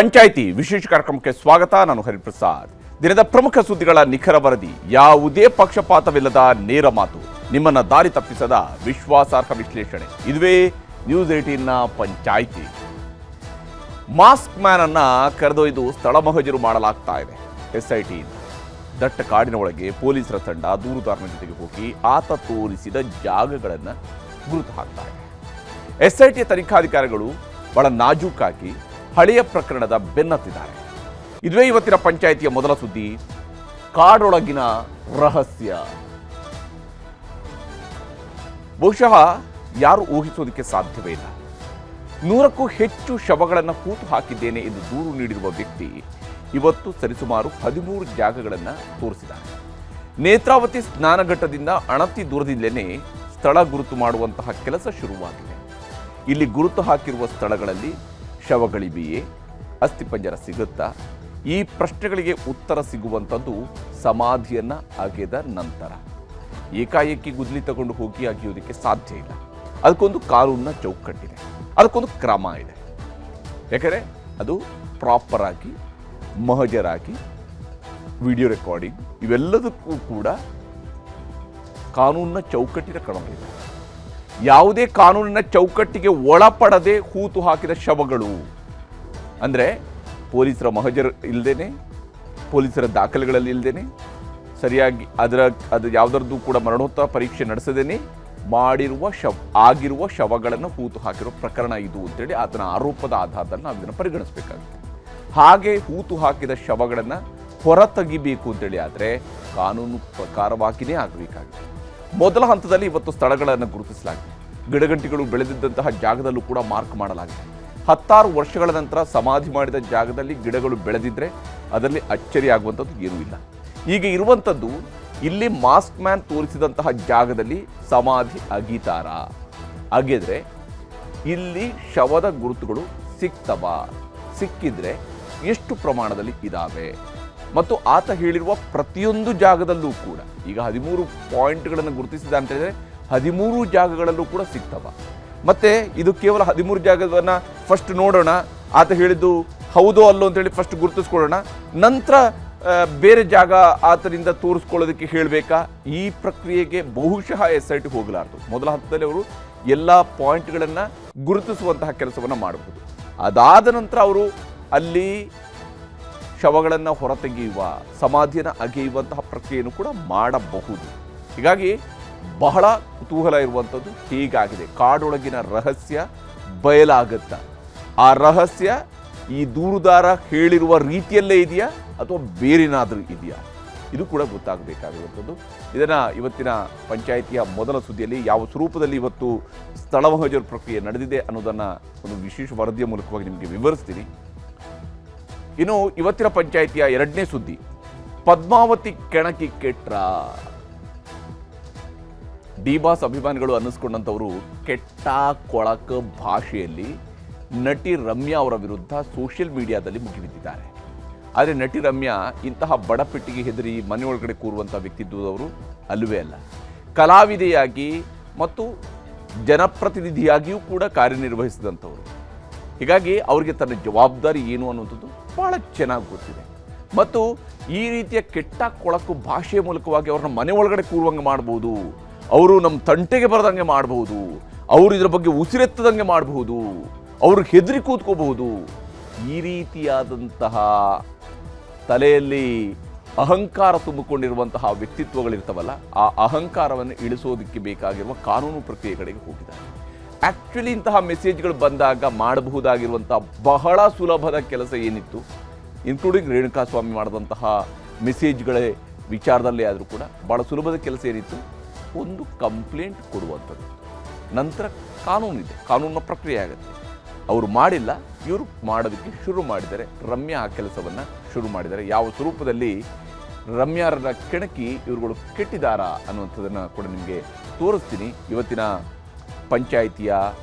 ಪಂಚಾಯಿತಿ ವಿಶೇಷ ಕಾರ್ಯಕ್ರಮಕ್ಕೆ ಸ್ವಾಗತ. ನಾನು ಹರಿಪ್ರಸಾದ್. ದಿನದ ಪ್ರಮುಖ ಸುದ್ದಿಗಳ ನಿಖರ ವರದಿ, ಯಾವುದೇ ಪಕ್ಷಪಾತವಿಲ್ಲದ ನೇರ ಮಾತು, ನಿಮ್ಮನ್ನ ದಾರಿ ತಪ್ಪಿಸದ ವಿಶ್ವಾಸಾರ್ಹ ವಿಶ್ಲೇಷಣೆ. ಇದುವೇ ನ್ಯೂಸ್ 18ನ ಪಂಚಾಯಿತಿ. ಮಾಸ್ಕ್ ಮ್ಯಾನ್ ಅನ್ನ ಕರೆದೊಯ್ದು ಸ್ಥಳ ಮಹಜರು ಮಾಡಲಾಗ್ತಾ ಇದೆ. SIT ದಟ್ಟ ಕಾಡಿನ ಒಳಗೆ ಪೊಲೀಸರ ತಂಡ ದೂರುದಾರನ ಜೊತೆಗೆ ಹೋಗಿ ಆತ ತೋರಿಸಿದ ಜಾಗಗಳನ್ನು ಗುರುತು ಹಾಕ್ತಾ ಇದೆ. SIT ತನಿಖಾಧಿಕಾರಿಗಳು ಬಹಳ ನಾಜೂಕಾಗಿ ಹಳೆಯ ಪ್ರಕರಣದ ಬೆನ್ನತ್ತಿದ್ದಾರೆ. ಇದುವೇ ಇವತ್ತಿನ ಪಂಚಾಯಿತಿಯ ಮೊದಲ ಸುದ್ದಿ, ಕಾಡೊಳಗಿನ ರಹಸ್ಯ. ಬಹುಶಃ ಯಾರು ಊಹಿಸೋದಕ್ಕೆ ಸಾಧ್ಯವೇ ಇಲ್ಲ. 100ಕ್ಕೂ ಹೆಚ್ಚು ಶವಗಳನ್ನು ಹೂತು ಹಾಕಿದ್ದೇನೆ ಎಂದು ದೂರು ನೀಡಿರುವ ವ್ಯಕ್ತಿ ಇವತ್ತು ಸರಿಸುಮಾರು 13 ಜಾಗಗಳನ್ನು ತೋರಿಸಿದ್ದಾರೆ. ನೇತ್ರಾವತಿ ಸ್ನಾನಘಟ್ಟದಿಂದ ಅಣತಿ ದೂರದಿಂದಲೇ ಸ್ಥಳ ಗುರುತು ಮಾಡುವಂತಹ ಕೆಲಸ ಶುರುವಾಗಿದೆ. ಇಲ್ಲಿ ಗುರುತು ಹಾಕಿರುವ ಸ್ಥಳಗಳಲ್ಲಿ ಶವಗಳಿವೆಯೇ, ಅಸ್ಥಿಪಂಜರ ಸಿಗುತ್ತಾ? ಈ ಪ್ರಶ್ನೆಗಳಿಗೆ ಉತ್ತರ ಸಿಗುವಂಥದ್ದು ಸಮಾಧಿಯನ್ನು ಅಗೆದ ನಂತರ. ಏಕಾಏಕಿ ಗುದ್ದಲಿ ತಗೊಂಡು ಹೋಗಿ ಅಗೆಯೋದಕ್ಕೆ ಸಾಧ್ಯ ಇಲ್ಲ. ಅದಕ್ಕೊಂದು ಕಾನೂನಿನ ಚೌಕಟ್ಟಿದೆ, ಅದಕ್ಕೊಂದು ಕ್ರಮ ಇದೆ. ಯಾಕಂದರೆ ಅದು ಪ್ರಾಪರ್ ಆಗಿ ಮಹಜರಾಗಿ ವಿಡಿಯೋ ರೆಕಾರ್ಡಿಂಗ್ ಇವೆಲ್ಲದಕ್ಕೂ ಕೂಡ ಕಾನೂನಿನ ಚೌಕಟ್ಟಿನ ಕ್ರಮವಿದೆ. ಯಾವುದೇ ಕಾನೂನಿನ ಚೌಕಟ್ಟಿಗೆ ಒಳಪಡದೆ ಹೂತು ಹಾಕಿದ ಶವಗಳು ಅಂದರೆ ಪೊಲೀಸರ ಮಹಜರ್ ಇಲ್ಲದೇನೆ, ಪೊಲೀಸರ ದಾಖಲೆಗಳಲ್ಲಿ ಇಲ್ಲದೇನೆ, ಸರಿಯಾಗಿ ಅದು ಯಾವುದರದ್ದು ಕೂಡ ಮರಣೋತ್ತರ ಪರೀಕ್ಷೆ ನಡೆಸದೇನೆ ಆಗಿರುವ ಶವಗಳನ್ನು ಹೂತು ಹಾಕಿರೋ ಪ್ರಕರಣ ಇದು ಅಂತೇಳಿ ಆತನ ಆರೋಪದ ಆಧಾರದಲ್ಲಿ ನಾವು ಇದನ್ನು ಪರಿಗಣಿಸಬೇಕಾಗುತ್ತೆ. ಹಾಗೆ ಹೂತು ಹಾಕಿದ ಶವಗಳನ್ನು ಹೊರತೆಗಿಬೇಕು ಅಂತೇಳಿ ಆದರೆ ಕಾನೂನು ಪ್ರಕಾರವಾಗಿಯೇ ಆಗಬೇಕಾಗಿದೆ. ಮೊದಲ ಹಂತದಲ್ಲಿ ಇವತ್ತು ಸ್ಥಳಗಳನ್ನು ಗುರುತಿಸಲಾಗಿದೆ. ಗಿಡಗಂಟಿಗಳು ಬೆಳೆದಿದ್ದಂತಹ ಜಾಗದಲ್ಲೂ ಕೂಡ ಮಾರ್ಕ್ ಮಾಡಲಾಗಿದೆ. 16 ವರ್ಷಗಳ ನಂತರ ಸಮಾಧಿ ಮಾಡಿದ ಜಾಗದಲ್ಲಿ ಗಿಡಗಳು ಬೆಳೆದಿದ್ರೆ ಅದರಲ್ಲಿ ಅಚ್ಚರಿ ಆಗುವಂಥದ್ದು ಏನೂ ಇಲ್ಲ. ಈಗ ಇರುವಂಥದ್ದು, ಇಲ್ಲಿ ಮಾಸ್ಕ್ ಮ್ಯಾನ್ ತೋರಿಸಿದಂತಹ ಜಾಗದಲ್ಲಿ ಸಮಾಧಿ ಅಗೀತಾರ, ಅಗೆದ್ರೆ ಇಲ್ಲಿ ಶವದ ಗುರುತುಗಳು ಸಿಕ್ಕಿದ್ರೆ ಎಷ್ಟು ಪ್ರಮಾಣದಲ್ಲಿ ಇದ್ದಾವೆ ಮತ್ತು ಆತ ಹೇಳಿರುವ ಪ್ರತಿಯೊಂದು ಜಾಗದಲ್ಲೂ ಕೂಡ ಈಗ 13 ಪಾಯಿಂಟ್ಗಳನ್ನು ಗುರುತಿಸಿದ ಅಂತ ಹೇಳಿದ್ರೆ 13 ಜಾಗಗಳಲ್ಲೂ ಕೂಡ ಸಿಗ್ತವ. ಮತ್ತೆ ಇದು ಕೇವಲ 13 ಜಾಗವನ್ನು ಫಸ್ಟ್ ನೋಡೋಣ, ಆತ ಹೇಳಿದ್ದು ಹೌದೋ ಅಲ್ಲೋ ಅಂತೇಳಿ ಫಸ್ಟ್ ಗುರುತಿಸ್ಕೊಳ್ಳೋಣ, ನಂತರ ಬೇರೆ ಜಾಗ ಆತನಿಂದ ತೋರಿಸ್ಕೊಳ್ಳೋದಕ್ಕೆ ಹೇಳಬೇಕಾ? ಈ ಪ್ರಕ್ರಿಯೆಗೆ ಬಹುಶಃ SIT ಹೋಗಲಾರದು. ಮೊದಲ ಹಂತದಲ್ಲಿ ಅವರು ಎಲ್ಲ ಪಾಯಿಂಟ್ಗಳನ್ನು ಗುರುತಿಸುವಂತಹ ಕೆಲಸವನ್ನು ಮಾಡಬಹುದು. ಅದಾದ ನಂತರ ಅವರು ಅಲ್ಲಿ ಶವಗಳನ್ನು ಹೊರತೆಗೆಯುವ, ಸಮಾಧಿಯನ್ನು ಅಗೆಯುವಂತಹ ಪ್ರಕ್ರಿಯೆಯನ್ನು ಕೂಡ ಮಾಡಬಹುದು. ಹೀಗಾಗಿ ಬಹಳ ಕುತೂಹಲ ಇರುವಂಥದ್ದು ಹೀಗಾಗಿದೆ. ಕಾಡೊಳಗಿನ ರಹಸ್ಯ ಬಯಲಾಗತ್ತ. ಆ ರಹಸ್ಯ ಈ ದೂರುದಾರ ಹೇಳಿರುವ ರೀತಿಯಲ್ಲೇ ಇದೆಯಾ ಅಥವಾ ಬೇರೇನಾದರೂ ಇದೆಯಾ? ಇದು ಕೂಡ ಗೊತ್ತಾಗಬೇಕಾಗಿರುವಂಥದ್ದು. ಇದನ್ನು ಇವತ್ತಿನ ಪಂಚಾಯಿತಿಯ ಮೊದಲ ಸುದ್ದಿಯಲ್ಲಿ ಯಾವ ಸ್ವರೂಪದಲ್ಲಿ ಇವತ್ತು ಸ್ಥಳ ಮಹಜರು ಪ್ರಕ್ರಿಯೆ ನಡೆದಿದೆ ಅನ್ನೋದನ್ನು ಒಂದು ವಿಶೇಷ ವರದಿಯ ಮೂಲಕವಾಗಿ ನಿಮಗೆ ವಿವರಿಸ್ತೀನಿ. ಇನ್ನು ಇವತ್ತಿನ ಪಂಚಾಯಿತಿಯ ಎರಡನೇ ಸುದ್ದಿ, ಪದ್ಮಾವತಿ ಕೆಣಕಿ ಕೆಟ್ರ. ಡಿ-ಬಾಸ್ ಅಭಿಮಾನಿಗಳು ಅನ್ನಿಸ್ಕೊಂಡಂಥವರು ಕೆಟ್ಟ ಕೊಳಕ ಭಾಷೆಯಲ್ಲಿ ನಟಿ ರಮ್ಯಾ ಅವರ ವಿರುದ್ಧ ಸೋಷಿಯಲ್ ಮೀಡಿಯಾದಲ್ಲಿ ಮುಗಿಬಿದ್ದಿದ್ದಾರೆ. ಆದರೆ ನಟಿ ರಮ್ಯಾ ಇಂತಹ ಬಡಪೆಟ್ಟಿಗೆ ಹೆದರಿ ಮನೆಯೊಳಗಡೆ ಕೂರುವಂಥ ವ್ಯಕ್ತಿತ್ವದವರು ಅಲ್ಲವೇ ಅಲ್ಲ. ಕಲಾವಿದೆಯಾಗಿ ಮತ್ತು ಜನಪ್ರತಿನಿಧಿಯಾಗಿಯೂ ಕೂಡ ಕಾರ್ಯನಿರ್ವಹಿಸಿದಂಥವರು. ಹೀಗಾಗಿ ಅವರಿಗೆ ತನ್ನ ಜವಾಬ್ದಾರಿ ಏನು ಅನ್ನುವಂಥದ್ದು ಭಾಳ ಚೆನ್ನಾಗಿ ಗೊತ್ತಿದೆ. ಮತ್ತು ಈ ರೀತಿಯ ಕೆಟ್ಟ ಕೊಳಕು ಭಾಷೆಯ ಮೂಲಕವಾಗಿ ಅವ್ರನ್ನ ಮನೆ ಒಳಗಡೆ ಕೂರುವಂಗೆ ಮಾಡ್ಬೋದು, ಅವರು ನಮ್ಮ ತಂಟೆಗೆ ಬರದಂಗೆ ಮಾಡಬಹುದು, ಅವರು ಇದರ ಬಗ್ಗೆ ಉಸಿರೆತ್ತದಂಗೆ ಮಾಡಬಹುದು, ಅವರು ಹೆದರಿ ಕೂತ್ಕೋಬಹುದು. ಈ ರೀತಿಯಾದಂತಹ ತಲೆಯಲ್ಲಿ ಅಹಂಕಾರ ತುಂಬಿಕೊಂಡಿರುವಂತಹ ವ್ಯಕ್ತಿತ್ವಗಳಿರ್ತವಲ್ಲ, ಆ ಅಹಂಕಾರವನ್ನು ಇಳಿಸೋದಕ್ಕೆ ಬೇಕಾಗಿರುವ ಕಾನೂನು ಪ್ರಕ್ರಿಯೆಗಳಿಗೆ ಹೋಗಿದ್ದಾರೆ. ಆ್ಯಕ್ಚುಲಿ ಇಂತಹ ಮೆಸೇಜ್ಗಳು ಬಂದಾಗ ಮಾಡಬಹುದಾಗಿರುವಂಥ ಬಹಳ ಸುಲಭದ ಕೆಲಸ ಏನಿತ್ತು, ಇನ್ಕ್ಲೂಡಿಂಗ್ ರೇಣುಕಾಸ್ವಾಮಿ ಮಾಡಿದಂತಹ ಮೆಸೇಜ್ಗಳೇ ವಿಚಾರದಲ್ಲೇ ಆದರೂ ಕೂಡ ಭಾಳ ಸುಲಭದ ಕೆಲಸ ಏನಿತ್ತು, ಒಂದು ಕಂಪ್ಲೇಂಟ್ ಕೊಡುವಂಥದ್ದು. ನಂತರ ಕಾನೂನಿದೆ, ಕಾನೂನಿನ ಪ್ರಕ್ರಿಯೆ ಆಗುತ್ತೆ. ಅವರು ಮಾಡಿಲ್ಲ, ಇವರು ಮಾಡೋದಕ್ಕೆ ಶುರು ಮಾಡಿದ್ದಾರೆ. ರಮ್ಯಾ ಆ ಕೆಲಸವನ್ನು ಶುರು ಮಾಡಿದ್ದಾರೆ. ಯಾವ ಸ್ವರೂಪದಲ್ಲಿ ರಮ್ಯಾರನ್ನ ಕೆಣಕಿ ಇವರುಗಳು ಕೆಟ್ಟಿದ್ದಾರಾ ಅನ್ನುವಂಥದ್ದನ್ನು ಕೂಡ ನಿಮಗೆ ತೋರಿಸ್ತೀನಿ ಇವತ್ತಿನ ಪಂಚಾಯಿತಿಯ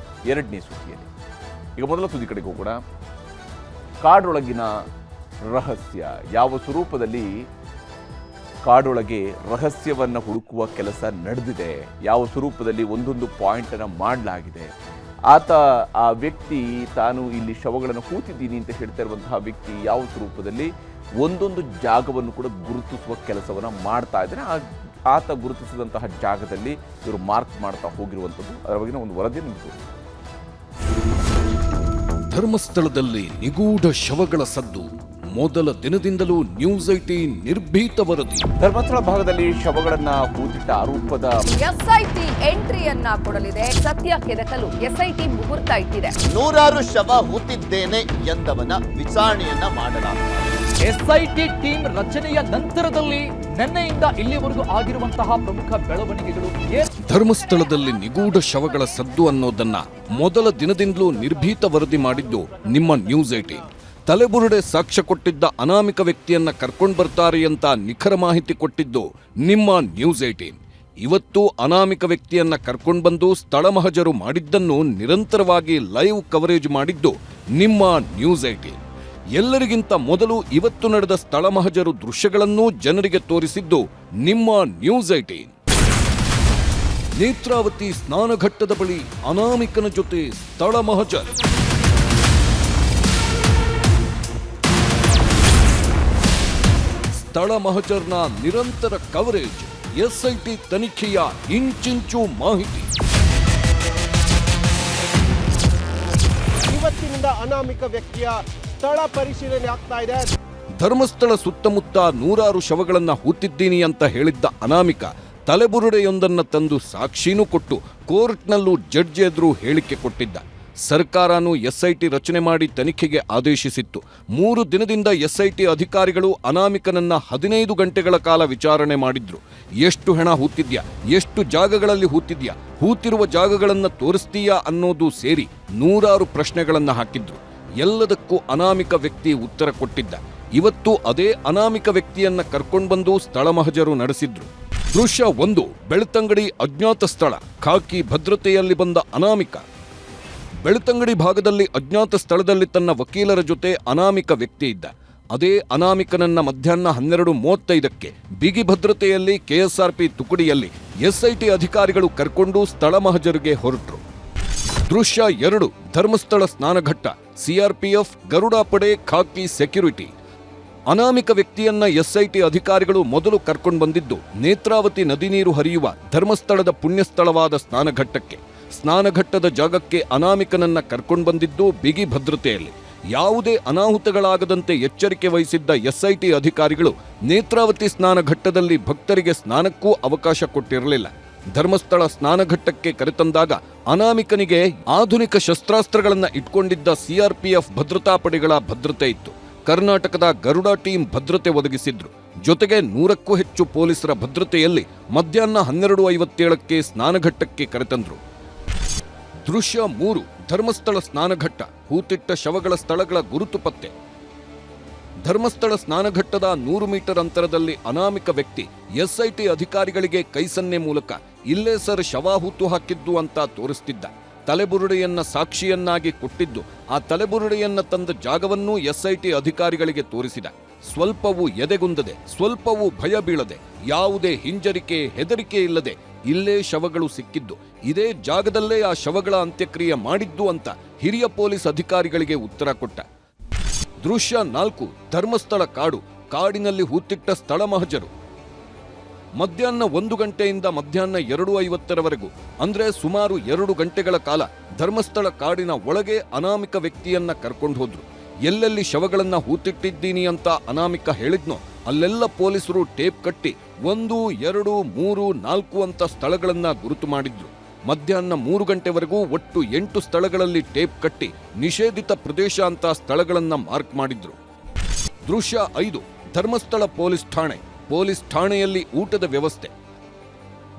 ಎರಡನೇ ಸುದ್ದಿಯಲ್ಲಿ. ಈಗ ಮೊದಲ ಸುದ್ದಿ ಕಡೆಗೆ ಹೋಗೋಣ. ಕಾಡೊಳಗಿನ ರಹಸ್ಯ. ಯಾವ ಸ್ವರೂಪದಲ್ಲಿ ಕಾಡೊಳಗೆ ರಹಸ್ಯವನ್ನು ಹುಡುಕುವ ಕೆಲಸ ನಡೆದಿದೆ, ಯಾವ ಸ್ವರೂಪದಲ್ಲಿ ಒಂದೊಂದು ಪಾಯಿಂಟನ್ನು ಮಾಡಲಾಗಿದೆ, ಆ ವ್ಯಕ್ತಿ ತಾನು ಇಲ್ಲಿ ಶವಗಳನ್ನು ಹೂತಿದ್ದೀನಿ ಅಂತ ಹೇಳ್ತಾ ಇರುವಂತಹ ವ್ಯಕ್ತಿ ಯಾವ ಸ್ವರೂಪದಲ್ಲಿ ಒಂದೊಂದು ಜಾಗವನ್ನು ಕೂಡ ಗುರುತಿಸುವ ಕೆಲಸವನ್ನು ಮಾಡ್ತಾ ಇದ್ದಾರೆ. ಆತ ಗುರುತಿಸಿದಂತಹ ಜಾಗದಲ್ಲಿ ಇವರು ಮಾರ್ಕ್ ಮಾಡ್ತಾ ಹೋಗಿರುವಂಥದ್ದು, ಅದರ ಬಗ್ಗೆ ಒಂದು ವರದಿ ನಿಮಗೆ. ಧರ್ಮಸ್ಥಳದಲ್ಲಿ ನಿಗೂಢ ಶವಗಳ ಸದ್ದು, ಮೊದಲ ದಿನದಿಂದಲೂ ನ್ಯೂಸ್ 18 ನಿರ್ಭೀತ ವರದಿ. ಧರ್ಮಸ್ಥಳ ಭಾಗದಲ್ಲಿ ಶವಗಳನ್ನ ಹೂತಿಟ್ಟ ಆರೋಪದ ಎಸ್ಐಟಿ ಎಂಟ್ರಿಯನ್ನ ಕೊಡಲಿದೆ. ಸತ್ಯ ಕೆದಕಲು ಎಸ್ಐಟಿ ಮುಹೂರ್ತ ಇಟ್ಟಿದೆ. 100 ಶವ ಹೂತಿದ್ದೇನೆ ಎಂದವನ ವಿಚಾರಣೆಯನ್ನ ಮಾಡಲಾಗಿದೆ. ಎಸ್ಐಟಿ ಟೀಮ್ ರಚನೆಯ ನಂತರದಲ್ಲಿ ನಿನ್ನೆಯಿಂದ ಇಲ್ಲಿವರೆಗೂ ಆಗಿರುವಂತಹ ಪ್ರಮುಖ ಬೆಳವಣಿಗೆಗಳು. ಧರ್ಮಸ್ಥಳದಲ್ಲಿ ನಿಗೂಢ ಶವಗಳ ಸದ್ದು ಅನ್ನೋದನ್ನ ಮೊದಲ ದಿನದಿಂದಲೂ ನಿರ್ಭೀತ ವರದಿ ಮಾಡಿದ್ದು ನಿಮ್ಮ ನ್ಯೂಸ್ 18. ತಲೆಬುರುಡೆ ಸಾಕ್ಷ್ಯ ಕೊಟ್ಟಿದ್ದ ಅನಾಮಿಕ ವ್ಯಕ್ತಿಯನ್ನ ಕರ್ಕೊಂಡು ಬರ್ತಾರೆ ಅಂತ ನಿಖರ ಮಾಹಿತಿ ಕೊಟ್ಟಿದ್ದು ನಿಮ್ಮ ನ್ಯೂಸ್ 18. ಇವತ್ತು ಅನಾಮಿಕ ವ್ಯಕ್ತಿಯನ್ನ ಕರ್ಕೊಂಡು ಬಂದು ಸ್ಥಳ ಮಹಜರು ಮಾಡಿದ್ದನ್ನು ನಿರಂತರವಾಗಿ ಲೈವ್ ಕವರೇಜ್ ಮಾಡಿದ್ದು ನಿಮ್ಮ ನ್ಯೂಸ್ 18. ಎಲ್ಲರಿಗಿಂತ ಮೊದಲು ಇವತ್ತು ನಡೆದ ಸ್ಥಳ ಮಹಜರು ದೃಶ್ಯಗಳನ್ನೂ ಜನರಿಗೆ ತೋರಿಸಿದ್ದು ನಿಮ್ಮ ನ್ಯೂಸ್ 18. ನೇತ್ರಾವತಿ ಸ್ನಾನಘಟ್ಟದ ಬಳಿ ಅನಾಮಿಕನ ಜೊತೆ ಸ್ಥಳ ಮಹಜರ್. ಸ್ಥಳ ಮಹಜರ್ನ ನಿರಂತರ ಕವರೇಜ್, ಎಸ್ಐಟಿ ತನಿಖೆಯ ಇಂಚಿಂಚು ಮಾಹಿತಿ. ಇವತ್ತಿನಿಂದ ಅನಾಮಿಕ ವ್ಯಕ್ತಿಯ ಸ್ಥಳ ಪರಿಶೀಲನೆ ಆಗ್ತಾ ಇದೆ. ಧರ್ಮಸ್ಥಳ ಸುತ್ತಮುತ್ತ 100 ಶವಗಳನ್ನ ಹೂತಿದ್ದೀನಿ ಅಂತ ಹೇಳಿದ್ದ ಅನಾಮಿಕ ತಲೆಬುರುಡೆಯೊಂದನ್ನ ತಂದು ಸಾಕ್ಷಿನೂ ಕೊಟ್ಟು ಕೋರ್ಟ್ನಲ್ಲೂ ಜಡ್ಜ್ ಎದುರು ಹೇಳಿಕೆ ಕೊಟ್ಟಿದ್ದ. ಸರ್ಕಾರನೂ ಎಸ್ಐಟಿ ರಚನೆ ಮಾಡಿ ತನಿಖೆಗೆ ಆದೇಶಿಸಿತ್ತು. 3 ದಿನದಿಂದ ಎಸ್ಐಟಿ ಅಧಿಕಾರಿಗಳು ಅನಾಮಿಕನನ್ನ 15 ಗಂಟೆಗಳ ಕಾಲ ವಿಚಾರಣೆ ಮಾಡಿದ್ರು. ಎಷ್ಟು ಹೆಣ ಹೂತಿದ್ಯಾ, ಎಷ್ಟು ಜಾಗಗಳಲ್ಲಿ ಹೂತಿದ್ಯಾ, ಹೂತಿರುವ ಜಾಗಗಳನ್ನ ತೋರಿಸ್ತೀಯಾ ಅನ್ನೋದು ಸೇರಿ 100 ಪ್ರಶ್ನೆಗಳನ್ನ ಹಾಕಿದ್ರು. ಎಲ್ಲದಕ್ಕೂ ಅನಾಮಿಕ ವ್ಯಕ್ತಿ ಉತ್ತರ ಕೊಟ್ಟಿದ್ದ. ಇವತ್ತು ಅದೇ ಅನಾಮಿಕ ವ್ಯಕ್ತಿಯನ್ನ ಕರ್ಕೊಂಡ್ಬಂದು ಸ್ಥಳ ಮಹಜರು ನಡೆಸಿದ್ರು. ದೃಶ್ಯ 1, ಬೆಳ್ತಂಗಡಿ ಅಜ್ಞಾತ ಸ್ಥಳ. ಖಾಕಿ ಭದ್ರತೆಯಲ್ಲಿ ಬಂದ ಅನಾಮಿಕ. ಬೆಳ್ತಂಗಡಿ ಭಾಗದಲ್ಲಿ ಅಜ್ಞಾತ ಸ್ಥಳದಲ್ಲಿ ತನ್ನ ವಕೀಲರ ಜೊತೆ ಅನಾಮಿಕ ವ್ಯಕ್ತಿ ಇದ್ದ. ಅದೇ ಅನಾಮಿಕನನ್ನ ಮಧ್ಯಾಹ್ನ 12:35ಕ್ಕೆ ಬಿಗಿ ಭದ್ರತೆಯಲ್ಲಿ ಕೆಎಸ್ಆರ್ಪಿ ತುಕಡಿಯಲ್ಲಿ ಎಸ್ಐಟಿ ಅಧಿಕಾರಿಗಳು ಕರ್ಕೊಂಡು ಸ್ಥಳ ಮಹಜರಿಗೆ ಹೊರಟರು. ದೃಶ್ಯ 2, ಧರ್ಮಸ್ಥಳ ಸ್ನಾನಘಟ್ಟ. ಸಿಆರ್ಪಿಎಫ್, ಗರುಡ ಪಡೆ, ಖಾಕಿ ಸೆಕ್ಯೂರಿಟಿ. ಅನಾಮಿಕ ವ್ಯಕ್ತಿಯನ್ನ ಎಸ್ಐಟಿ ಅಧಿಕಾರಿಗಳು ಮೊದಲು ಕರ್ಕೊಂಡು ಬಂದಿದ್ದು ನೇತ್ರಾವತಿ ನದಿ ನೀರು ಹರಿಯುವ ಧರ್ಮಸ್ಥಳದ ಪುಣ್ಯಸ್ಥಳವಾದ ಸ್ನಾನಘಟ್ಟಕ್ಕೆ. ಸ್ನಾನಘಟ್ಟದ ಜಾಗಕ್ಕೆ ಅನಾಮಿಕನನ್ನ ಕರ್ಕೊಂಡು ಬಂದಿದ್ದು ಬಿಗಿ ಭದ್ರತೆಯಲ್ಲಿ. ಯಾವುದೇ ಅನಾಹುತಗಳಾಗದಂತೆ ಎಚ್ಚರಿಕೆ ವಹಿಸಿದ್ದ ಎಸ್ಐಟಿ ಅಧಿಕಾರಿಗಳು ನೇತ್ರಾವತಿ ಸ್ನಾನಘಟ್ಟದಲ್ಲಿ ಭಕ್ತರಿಗೆ ಸ್ನಾನಕ್ಕೂ ಅವಕಾಶ ಕೊಟ್ಟಿರಲಿಲ್ಲ. ಧರ್ಮಸ್ಥಳ ಸ್ನಾನಘಟ್ಟಕ್ಕೆ ಕರೆತಂದಾಗ ಅನಾಮಿಕನಿಗೆ ಆಧುನಿಕ ಶಸ್ತ್ರಾಸ್ತ್ರಗಳನ್ನ ಇಟ್ಕೊಂಡಿದ್ದ ಸಿಆರ್ಪಿಎಫ್ ಭದ್ರತಾ ಪಡೆಗಳ ಭದ್ರತೆ ಇತ್ತು. ಕರ್ನಾಟಕದ ಗರುಡ ಟೀಮ್ ಭದ್ರತೆ ಒದಗಿಸಿದ್ರು. ಜೊತೆಗೆ 100ಕ್ಕೂ ಹೆಚ್ಚು ಪೊಲೀಸರ ಭದ್ರತೆಯಲ್ಲಿ ಮಧ್ಯಾಹ್ನ 12:57ಕ್ಕೆ ಸ್ನಾನಘಟ್ಟಕ್ಕೆ ಕರೆತಂದ್ರು. ದೃಶ್ಯ 3, ಧರ್ಮಸ್ಥಳ ಸ್ನಾನಘಟ್ಟ. ಹೂತಿಟ್ಟ ಶವಗಳ ಸ್ಥಳಗಳ ಗುರುತು ಪತ್ತೆ. ಧರ್ಮಸ್ಥಳ ಸ್ನಾನಘಟ್ಟದ 100 ಮೀಟರ್ ಅಂತರದಲ್ಲಿ ಅನಾಮಿಕ ವ್ಯಕ್ತಿ ಎಸ್ಐಟಿ ಅಧಿಕಾರಿಗಳಿಗೆ ಕೈಸನ್ನೆ ಮೂಲಕ ಇಲ್ಲೇ ಸರ್ ಶವ ಹೂತು ಹಾಕಿದ್ದು ಅಂತ ತೋರಿಸ್ತಿದ್ದ. ತಲೆಬುರುಡೆಯನ್ನ ಸಾಕ್ಷಿಯನ್ನಾಗಿ ಕೊಟ್ಟಿದ್ದು ಆ ತಲೆಬುರುಡೆಯನ್ನ ತಂದ ಜಾಗವನ್ನೂ ಎಸ್ಐಟಿ ಅಧಿಕಾರಿಗಳಿಗೆ ತೋರಿಸಿದ. ಸ್ವಲ್ಪವೂ ಎದೆಗುಂದದೆ, ಸ್ವಲ್ಪವೂ ಭಯ ಬೀಳದೆ, ಯಾವುದೇ ಹಿಂಜರಿಕೆ ಹೆದರಿಕೆ ಇಲ್ಲದೆ ಇಲ್ಲೇ ಶವಗಳು ಸಿಕ್ಕಿದ್ದು, ಇದೇ ಜಾಗದಲ್ಲೇ ಆ ಶವಗಳ ಅಂತ್ಯಕ್ರಿಯೆ ಮಾಡಿದ್ದು ಅಂತ ಹಿರಿಯ ಪೊಲೀಸ್ ಅಧಿಕಾರಿಗಳಿಗೆ ಉತ್ತರ ಕೊಟ್ಟ. ದೃಶ್ಯ 4, ಧರ್ಮಸ್ಥಳ ಕಾಡು. ಕಾಡಿನಲ್ಲಿ ಹೂತಿಟ್ಟ ಸ್ಥಳ ಮಹಜರು. ಮಧ್ಯಾಹ್ನ 1 ಗಂಟೆಯಿಂದ ಮಧ್ಯಾಹ್ನ 2:50ರವರೆಗೂ ಅಂದ್ರೆ ಸುಮಾರು 2 ಗಂಟೆಗಳ ಕಾಲ ಧರ್ಮಸ್ಥಳ ಕಾಡಿನ ಒಳಗೆ ಅನಾಮಿಕ ವ್ಯಕ್ತಿಯನ್ನ ಕರ್ಕೊಂಡು ಹೋದ್ರು. ಎಲ್ಲೆಲ್ಲಿ ಶವಗಳನ್ನ ಹೂತಿಟ್ಟಿದ್ದೀನಿ ಅಂತ ಅನಾಮಿಕ ಹೇಳಿದ್ನೋ ಅಲ್ಲೆಲ್ಲ ಪೊಲೀಸರು ಟೇಪ್ ಕಟ್ಟಿ 1, 2, 3, 4 ಅಂತ ಸ್ಥಳಗಳನ್ನ ಗುರುತು ಮಾಡಿದ್ರು. ಮಧ್ಯಾಹ್ನ 3 ಗಂಟೆವರೆಗೂ ಒಟ್ಟು 8 ಸ್ಥಳಗಳಲ್ಲಿ ಟೇಪ್ ಕಟ್ಟಿ ನಿಷೇಧಿತ ಪ್ರದೇಶ ಅಂತ ಸ್ಥಳಗಳನ್ನ ಮಾರ್ಕ್ ಮಾಡಿದ್ರು. ದೃಶ್ಯ 5, ಧರ್ಮಸ್ಥಳ ಪೊಲೀಸ್ ಠಾಣೆ. ಪೊಲೀಸ್ ಠಾಣೆಯಲ್ಲಿ ಊಟದ ವ್ಯವಸ್ಥೆ.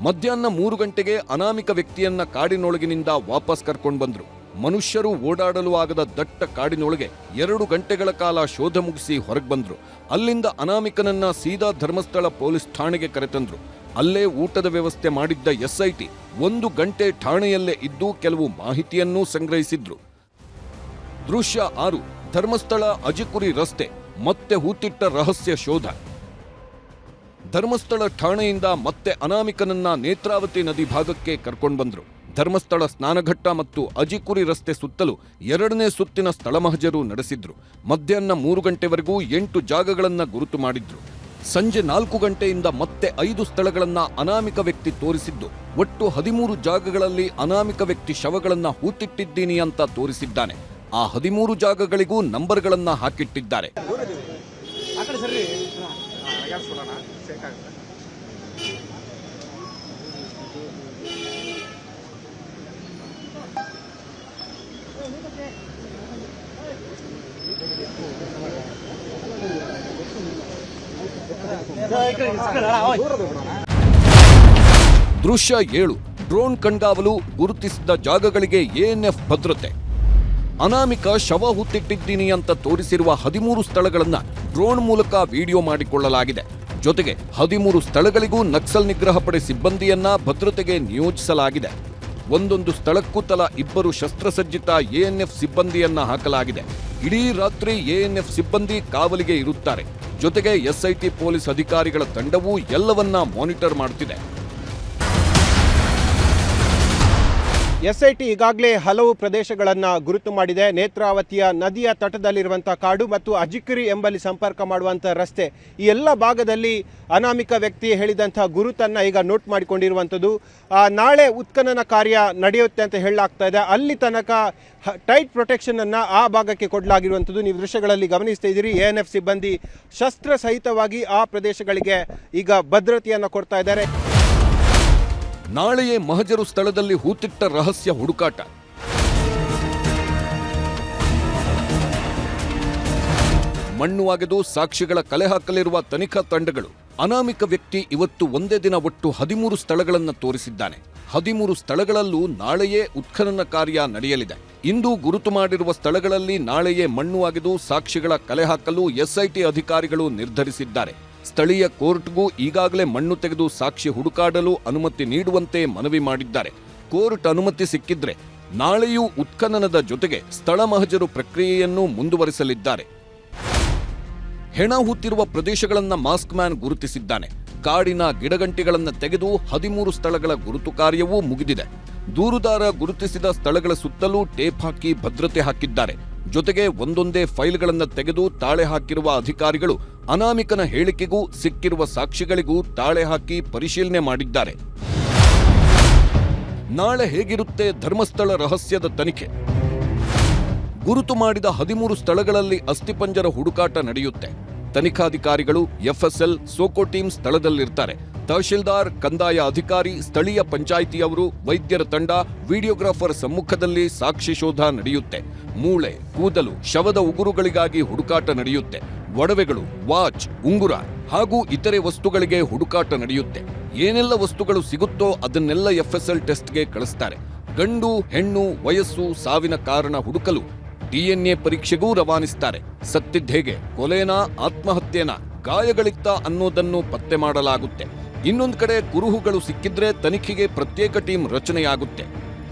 ಮಧ್ಯಾಹ್ನ 3 ಗಂಟೆಗೆ ಅನಾಮಿಕ ವ್ಯಕ್ತಿಯನ್ನ ಕಾಡಿನೊಳಗಿನಿಂದ ವಾಪಸ್ ಕರ್ಕೊಂಡು ಬಂದ್ರು. ಮನುಷ್ಯರು ಓಡಾಡಲು ಆಗದ ದಟ್ಟ ಕಾಡಿನೊಳಗೆ 2 ಗಂಟೆಗಳ ಕಾಲ ಶೋಧ ಮುಗಿಸಿ ಹೊರಗೆ ಬಂದ್ರು. ಅಲ್ಲಿಂದ ಅನಾಮಿಕನನ್ನ ಸೀದಾ ಧರ್ಮಸ್ಥಳ ಪೊಲೀಸ್ ಠಾಣೆಗೆ ಕರೆತಂದ್ರು. ಅಲ್ಲೇ ಊಟದ ವ್ಯವಸ್ಥೆ ಮಾಡಿದ್ದ ಎಸ್ಐಟಿ 1 ಗಂಟೆ ಠಾಣೆಯಲ್ಲೇ ಇದ್ದು ಕೆಲವು ಮಾಹಿತಿಯನ್ನೂ ಸಂಗ್ರಹಿಸಿದ್ರು. ದೃಶ್ಯ 6, ಧರ್ಮಸ್ಥಳ ಅಜಿಕುರಿ ರಸ್ತೆ. ಮತ್ತೆ ಹೂತಿಟ್ಟ ರಹಸ್ಯ ಶೋಧ. ಧರ್ಮಸ್ಥಳ ಠಾಣೆಯಿಂದ ಮತ್ತೆ ಅನಾಮಿಕನನ್ನ ನೇತ್ರಾವತಿ ನದಿ ಭಾಗಕ್ಕೆ ಕರ್ಕೊಂಡು ಬಂದ್ರು. ಧರ್ಮಸ್ಥಳ ಸ್ನಾನಘಟ್ಟ ಮತ್ತು ಅಜಿಕುರಿ ರಸ್ತೆ ಸುತ್ತಲೂ 2ನೇ ಸುತ್ತಿನ ಸ್ಥಳ ಮಹಜರು ನಡೆಸಿದ್ರು. ಮಧ್ಯಾಹ್ನ 3 ಗಂಟೆವರೆಗೂ 8 ಜಾಗಗಳನ್ನು ಗುರುತು ಮಾಡಿದ್ರು. ಸಂಜೆ 4 ಗಂಟೆಯಿಂದ ಮತ್ತೆ 5 ಸ್ಥಳಗಳನ್ನ ಅನಾಮಿಕ ವ್ಯಕ್ತಿ ತೋರಿಸಿದ್ದು, ಒಟ್ಟು 13 ಜಾಗಗಳಲ್ಲಿ ಅನಾಮಿಕ ವ್ಯಕ್ತಿ ಶವಗಳನ್ನ ಹೂತಿಟ್ಟಿದ್ದೀನಿ ಅಂತ ತೋರಿಸಿದ್ದಾನೆ. ಆ 13 ಜಾಗಗಳಿಗೂ ನಂಬರ್ಗಳನ್ನ ಹಾಕಿಟ್ಟಿದ್ದಾರೆ. ದೃಶ್ಯ 7. ಡ್ರೋನ್ ಕಣ್ಗಾವಲು, ಗುರುತಿಸಿದ ಜಾಗಗಳಿಗೆ ಎಎನ್ಎಫ್ ಭದ್ರತೆ. ಅನಾಮಿಕ ಶವ ಹೂತಿಟ್ಟಿದ್ದೀನಿ ಅಂತ ತೋರಿಸಿರುವ 13 ಸ್ಥಳಗಳನ್ನ ಡ್ರೋನ್ ಮೂಲಕ ವಿಡಿಯೋ ಮಾಡಿಕೊಳ್ಳಲಾಗಿದೆ. ಜೊತೆಗೆ 13 ಸ್ಥಳಗಳಿಗೂ ನಕ್ಸಲ್ ನಿಗ್ರಹ ಪಡೆ ಸಿಬ್ಬಂದಿಯನ್ನ ಭದ್ರತೆಗೆ ನಿಯೋಜಿಸಲಾಗಿದೆ. ಒಂದೊಂದು ಸ್ಥಳಕ್ಕೂ ತಲಾ 2 ಶಸ್ತ್ರಸಜ್ಜಿತ ಎಎನ್ಎಫ್ ಸಿಬ್ಬಂದಿಯನ್ನ ಹಾಕಲಾಗಿದೆ. ಇಡೀ ರಾತ್ರಿ ಎಎನ್ಎಫ್ ಸಿಬ್ಬಂದಿ ಕಾವಲಿಗೆ ಇರುತ್ತಾರೆ. ಜೊತೆಗೆ ಎಸ್ಐಟಿ ಪೊಲೀಸ್ ಅಧಿಕಾರಿಗಳ ತಂಡವೂ ಎಲ್ಲವನ್ನ ಮಾನಿಟರ್ ಮಾಡುತ್ತಿದೆ. ಎಸ್ಐಟಿ ಈಗಾಗಲೇ ಹಲವು ಪ್ರದೇಶಗಳನ್ನು ಗುರುತು ಮಾಡಿದೆ. ನೇತ್ರಾವತಿಯ ನದಿಯ ತಟದಲ್ಲಿರುವಂಥ ಕಾಡು ಮತ್ತು ಅಜಿಕರಿ ಎಂಬಲ್ಲಿ ಸಂಪರ್ಕ ಮಾಡುವಂಥ ರಸ್ತೆ, ಈ ಎಲ್ಲ ಭಾಗದಲ್ಲಿ ಅನಾಮಿಕ ವ್ಯಕ್ತಿ ಹೇಳಿದಂಥ ಗುರುತನ್ನು ಈಗ ನೋಟ್ ಮಾಡಿಕೊಂಡಿರುವಂಥದ್ದು. ನಾಳೆ ಉತ್ಖನನ ಕಾರ್ಯ ನಡೆಯುತ್ತೆ ಅಂತ ಹೇಳಲಾಗ್ತಾ ಇದೆ. ಅಲ್ಲಿ ತನಕ ಟೈಟ್ ಪ್ರೊಟೆಕ್ಷನನ್ನು ಆ ಭಾಗಕ್ಕೆ ಕೊಡಲಾಗಿರುವಂಥದ್ದು ನೀವು ದೃಶ್ಯಗಳಲ್ಲಿ ಗಮನಿಸ್ತಾ ಇದ್ದೀರಿ. ಎಎನ್ಎಫ್ ಸಿಬ್ಬಂದಿ ಶಸ್ತ್ರ ಸಹಿತವಾಗಿ ಆ ಪ್ರದೇಶಗಳಿಗೆ ಈಗ ಭದ್ರತೆಯನ್ನು ಕೊಡ್ತಾ ಇದ್ದಾರೆ. ನಾಳೆಯೇ ಮಹಜರು ಸ್ಥಳದಲ್ಲಿ ಹೂತಿಟ್ಟ ರಹಸ್ಯ ಹುಡುಕಾಟ. ಮಣ್ಣು ಅಗೆದು ಸಾಕ್ಷಿಗಳ ಕಲೆ ಹಾಕಲಿರುವ ತನಿಖಾ ತಂಡಗಳು. ಅನಾಮಿಕ ವ್ಯಕ್ತಿ ಇವತ್ತು ಒಂದೇ ದಿನ ಒಟ್ಟು 13 ಸ್ಥಳಗಳನ್ನು ತೋರಿಸಿದ್ದಾನೆ. 13 ಸ್ಥಳಗಳಲ್ಲೂ ನಾಳೆಯೇ ಉತ್ಖನನ ಕಾರ್ಯ ನಡೆಯಲಿದೆ. ಇಂದು ಗುರುತು ಮಾಡಿರುವ ಸ್ಥಳಗಳಲ್ಲಿ ನಾಳೆಯೇ ಮಣ್ಣು ಅಗೆದು ಸಾಕ್ಷಿಗಳ ಕಲೆ ಹಾಕಲು ಎಸ್ಐಟಿ ಅಧಿಕಾರಿಗಳು ನಿರ್ಧರಿಸಿದ್ದಾರೆ. ಸ್ಥಳೀಯ ಕೋರ್ಟ್ಗೂ ಈಗಾಗಲೇ ಮಣ್ಣು ತೆಗೆದು ಸಾಕ್ಷಿ ಹುಡುಕಾಡಲು ಅನುಮತಿ ನೀಡುವಂತೆ ಮನವಿ ಮಾಡಿದ್ದಾರೆ. ಕೋರ್ಟ್ ಅನುಮತಿ ಸಿಕ್ಕಿದ್ರೆ ನಾಳೆಯೂ ಉತ್ಖನನದ ಜೊತೆಗೆ ಸ್ಥಳ ಮಹಜರು ಪ್ರಕ್ರಿಯೆಯನ್ನು ಮುಂದುವರಿಸಲಿದ್ದಾರೆ. ಹೆಣ ಹೂತಿರುವ ಪ್ರದೇಶಗಳನ್ನು ಮಾಸ್ಕ್ ಮ್ಯಾನ್ ಗುರುತಿಸಿದ್ದಾನೆ. ಕಾಡಿನ ಗಿಡಗಂಟಿಗಳನ್ನು ತೆಗೆದು 13 ಸ್ಥಳಗಳ ಗುರುತು ಕಾರ್ಯವೂ ಮುಗಿದಿದೆ. ದೂರುದಾರ ಗುರುತಿಸಿದ ಸ್ಥಳಗಳ ಸುತ್ತಲೂ ಟೇಪ್ ಹಾಕಿ ಭದ್ರತೆ ಹಾಕಿದ್ದಾರೆ. ಜೊತೆಗೆ ಒಂದೊಂದೇ ಫೈಲ್ಗಳನ್ನು ತೆಗೆದು ತಾಳೆ ಹಾಕಿರುವ ಅಧಿಕಾರಿಗಳು ಅನಾಮಿಕನ ಹೇಳಿಕೆಗೂ ಸಿಕ್ಕಿರುವ ಸಾಕ್ಷಿಗಳಿಗೂ ತಾಳೆ ಹಾಕಿ ಪರಿಶೀಲನೆ ಮಾಡಿದ್ದಾರೆ. ನಾಳೆ ಹೇಗಿರುತ್ತೆ ಧರ್ಮಸ್ಥಳ ರಹಸ್ಯದ ತನಿಖೆ? ಗುರುತು ಮಾಡಿದ 13 ಸ್ಥಳಗಳಲ್ಲಿ ಅಸ್ಥಿಪಂಜರ ಹುಡುಕಾಟ ನಡೆಯುತ್ತೆ. ತನಿಖಾಧಿಕಾರಿಗಳು, ಎಫ್ಎಸ್ಎಲ್, ಸೋಕೋ ಟೀಮ್ ಸ್ಥಳದಲ್ಲಿರ್ತಾರೆ. ತಹಶೀಲ್ದಾರ್, ಕಂದಾಯ ಅಧಿಕಾರಿ, ಸ್ಥಳೀಯ ಪಂಚಾಯಿತಿಯವರು, ವೈದ್ಯರ ತಂಡ, ವಿಡಿಯೋಗ್ರಾಫರ್ ಸಮ್ಮುಖದಲ್ಲಿ ಸಾಕ್ಷಿ ಶೋಧ ನಡೆಯುತ್ತೆ. ಮೂಳೆ, ಕೂದಲು, ಶವದ ಉಗುರುಗಳಿಗಾಗಿ ಹುಡುಕಾಟ ನಡೆಯುತ್ತೆ. ಒಡವೆಗಳು, ವಾಚ್, ಉಂಗುರ ಹಾಗೂ ಇತರೆ ವಸ್ತುಗಳಿಗೆ ಹುಡುಕಾಟ ನಡೆಯುತ್ತೆ. ಏನೆಲ್ಲ ವಸ್ತುಗಳು ಸಿಗುತ್ತೋ ಅದನ್ನೆಲ್ಲ ಎಫ್ಎಸ್ಎಲ್ ಟೆಸ್ಟ್ಗೆ ಕಳಿಸ್ತಾರೆ. ಗಂಡು, ಹೆಣ್ಣು, ವಯಸ್ಸು, ಸಾವಿನ ಕಾರಣ ಹುಡುಕಲು ಡಿಎನ್ಎ ಪರೀಕ್ಷೆಗೂ ರವಾನಿಸ್ತಾರೆ. ಸತ್ತಿದ್ದೇಗೆ, ಕೊಲೆನಾ, ಆತ್ಮಹತ್ಯೆನಾ, ಗಾಯಗಳಿತ್ತ ಅನ್ನೋದನ್ನು ಪತ್ತೆ ಮಾಡಲಾಗುತ್ತೆ. ಇನ್ನೊಂದು ಕಡೆ ಕುರುಹುಗಳು ಸಿಕ್ಕಿದ್ರೆ ತನಿಖೆಗೆ ಪ್ರತ್ಯೇಕ ಟೀಮ್ ರಚನೆಯಾಗುತ್ತೆ.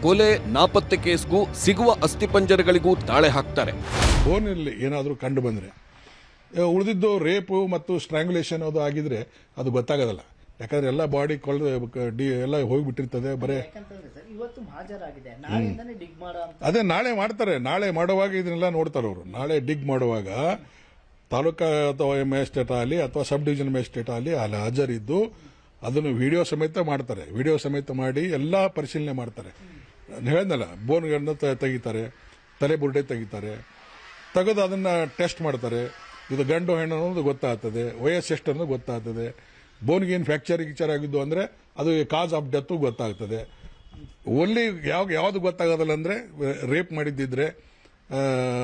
ಕೊಲೆ, ನಾಪತ್ತೆ ಕೇಸ್ಗೂ ಸಿಗುವ ಅಸ್ಥಿಪಂಜರಗಳಿಗೂ ತಾಳೆ ಹಾಕ್ತಾರೆ. ಫೋನಲ್ಲಿ ಏನಾದರೂ ಕಂಡು ಬಂದರೆ, ಉಳಿದಿದ್ದು ರೇಪು ಮತ್ತು ಸ್ಟ್ರಾಂಗ್ಯುಲೇಷನ್ ಅದು ಆಗಿದ್ರೆ ಅದು ಗೊತ್ತಾಗೋದಲ್ಲ. ಯಾಕಂದ್ರೆ ಎಲ್ಲ ಬಾಡಿ ಎಲ್ಲ ಹೋಗಿಬಿಟ್ಟಿರ್ತದೆ. ಬರೇ ಇವತ್ತು ಹಾಜರಾಗಿದೆ, ನಾಳೆಯಿಂದನೇ ಡಿಗ್ ಮಾಡೋ ಅದೇ ನಾಳೆ ಮಾಡ್ತಾರೆ. ನಾಳೆ ಮಾಡುವಾಗ ಇದನ್ನೆಲ್ಲ ನೋಡ್ತಾರೆ ಅವರು. ನಾಳೆ ಡಿಗ್ ಮಾಡುವಾಗ ತಾಲೂಕಾ ಅಥವಾ ಮ್ಯಾಜಿಸ್ಟ್ರೇಟ್ ಆಗಲಿ ಅಥವಾ ಸಬ್ ಡಿವಿಷನ್ ಮ್ಯಾಜಿಸ್ಟ್ರೇಟ್ ಆಗಲಿ ಅಲ್ಲಿ ಹಾಜರಿದ್ದು ಅದನ್ನು ವಿಡಿಯೋ ಸಮೇತ ಮಾಡ್ತಾರೆ. ವಿಡಿಯೋ ಸಮೇತ ಮಾಡಿ ಎಲ್ಲ ಪರಿಶೀಲನೆ ಮಾಡ್ತಾರೆ. ಹೇಳಿದ್ನಲ್ಲ, ಬೋನ್ಗಳನ್ನು ತೆಗಿತಾರೆ, ತಲೆ ಬುರುಡೆ ತೆಗಿತಾರೆ, ತೆಗೆದು ಅದನ್ನ ಟೆಸ್ಟ್ ಮಾಡ್ತಾರೆ. ಇದು ಗಂಡು ಹೆಣ್ಣು ಅನ್ನೋದು ಗೊತ್ತಾಗ್ತದೆ, ವಯಸ್ಸು ಎಷ್ಟು ಅನ್ನೋದು ಗೊತ್ತಾಗ್ತದೆ. ಬೋನ್ಗೆ ಏನು ಫ್ರ್ಯಾಕ್ಚರ್ ಗಿಕ್ಚರ್ ಆಗಿದ್ದು ಅಂದ್ರೆ ಅದು ಕಾಸ್ ಆಫ್ ಡೆತ್ ಗೊತ್ತಾಗ್ತದೆ. ಓನ್ಲಿ ಯಾವ್ದು ಗೊತ್ತಾಗೋದಿಲ್ಲ ಅಂದ್ರೆ ರೇಪ್ ಮಾಡಿದ್ದಿದ್ರೆ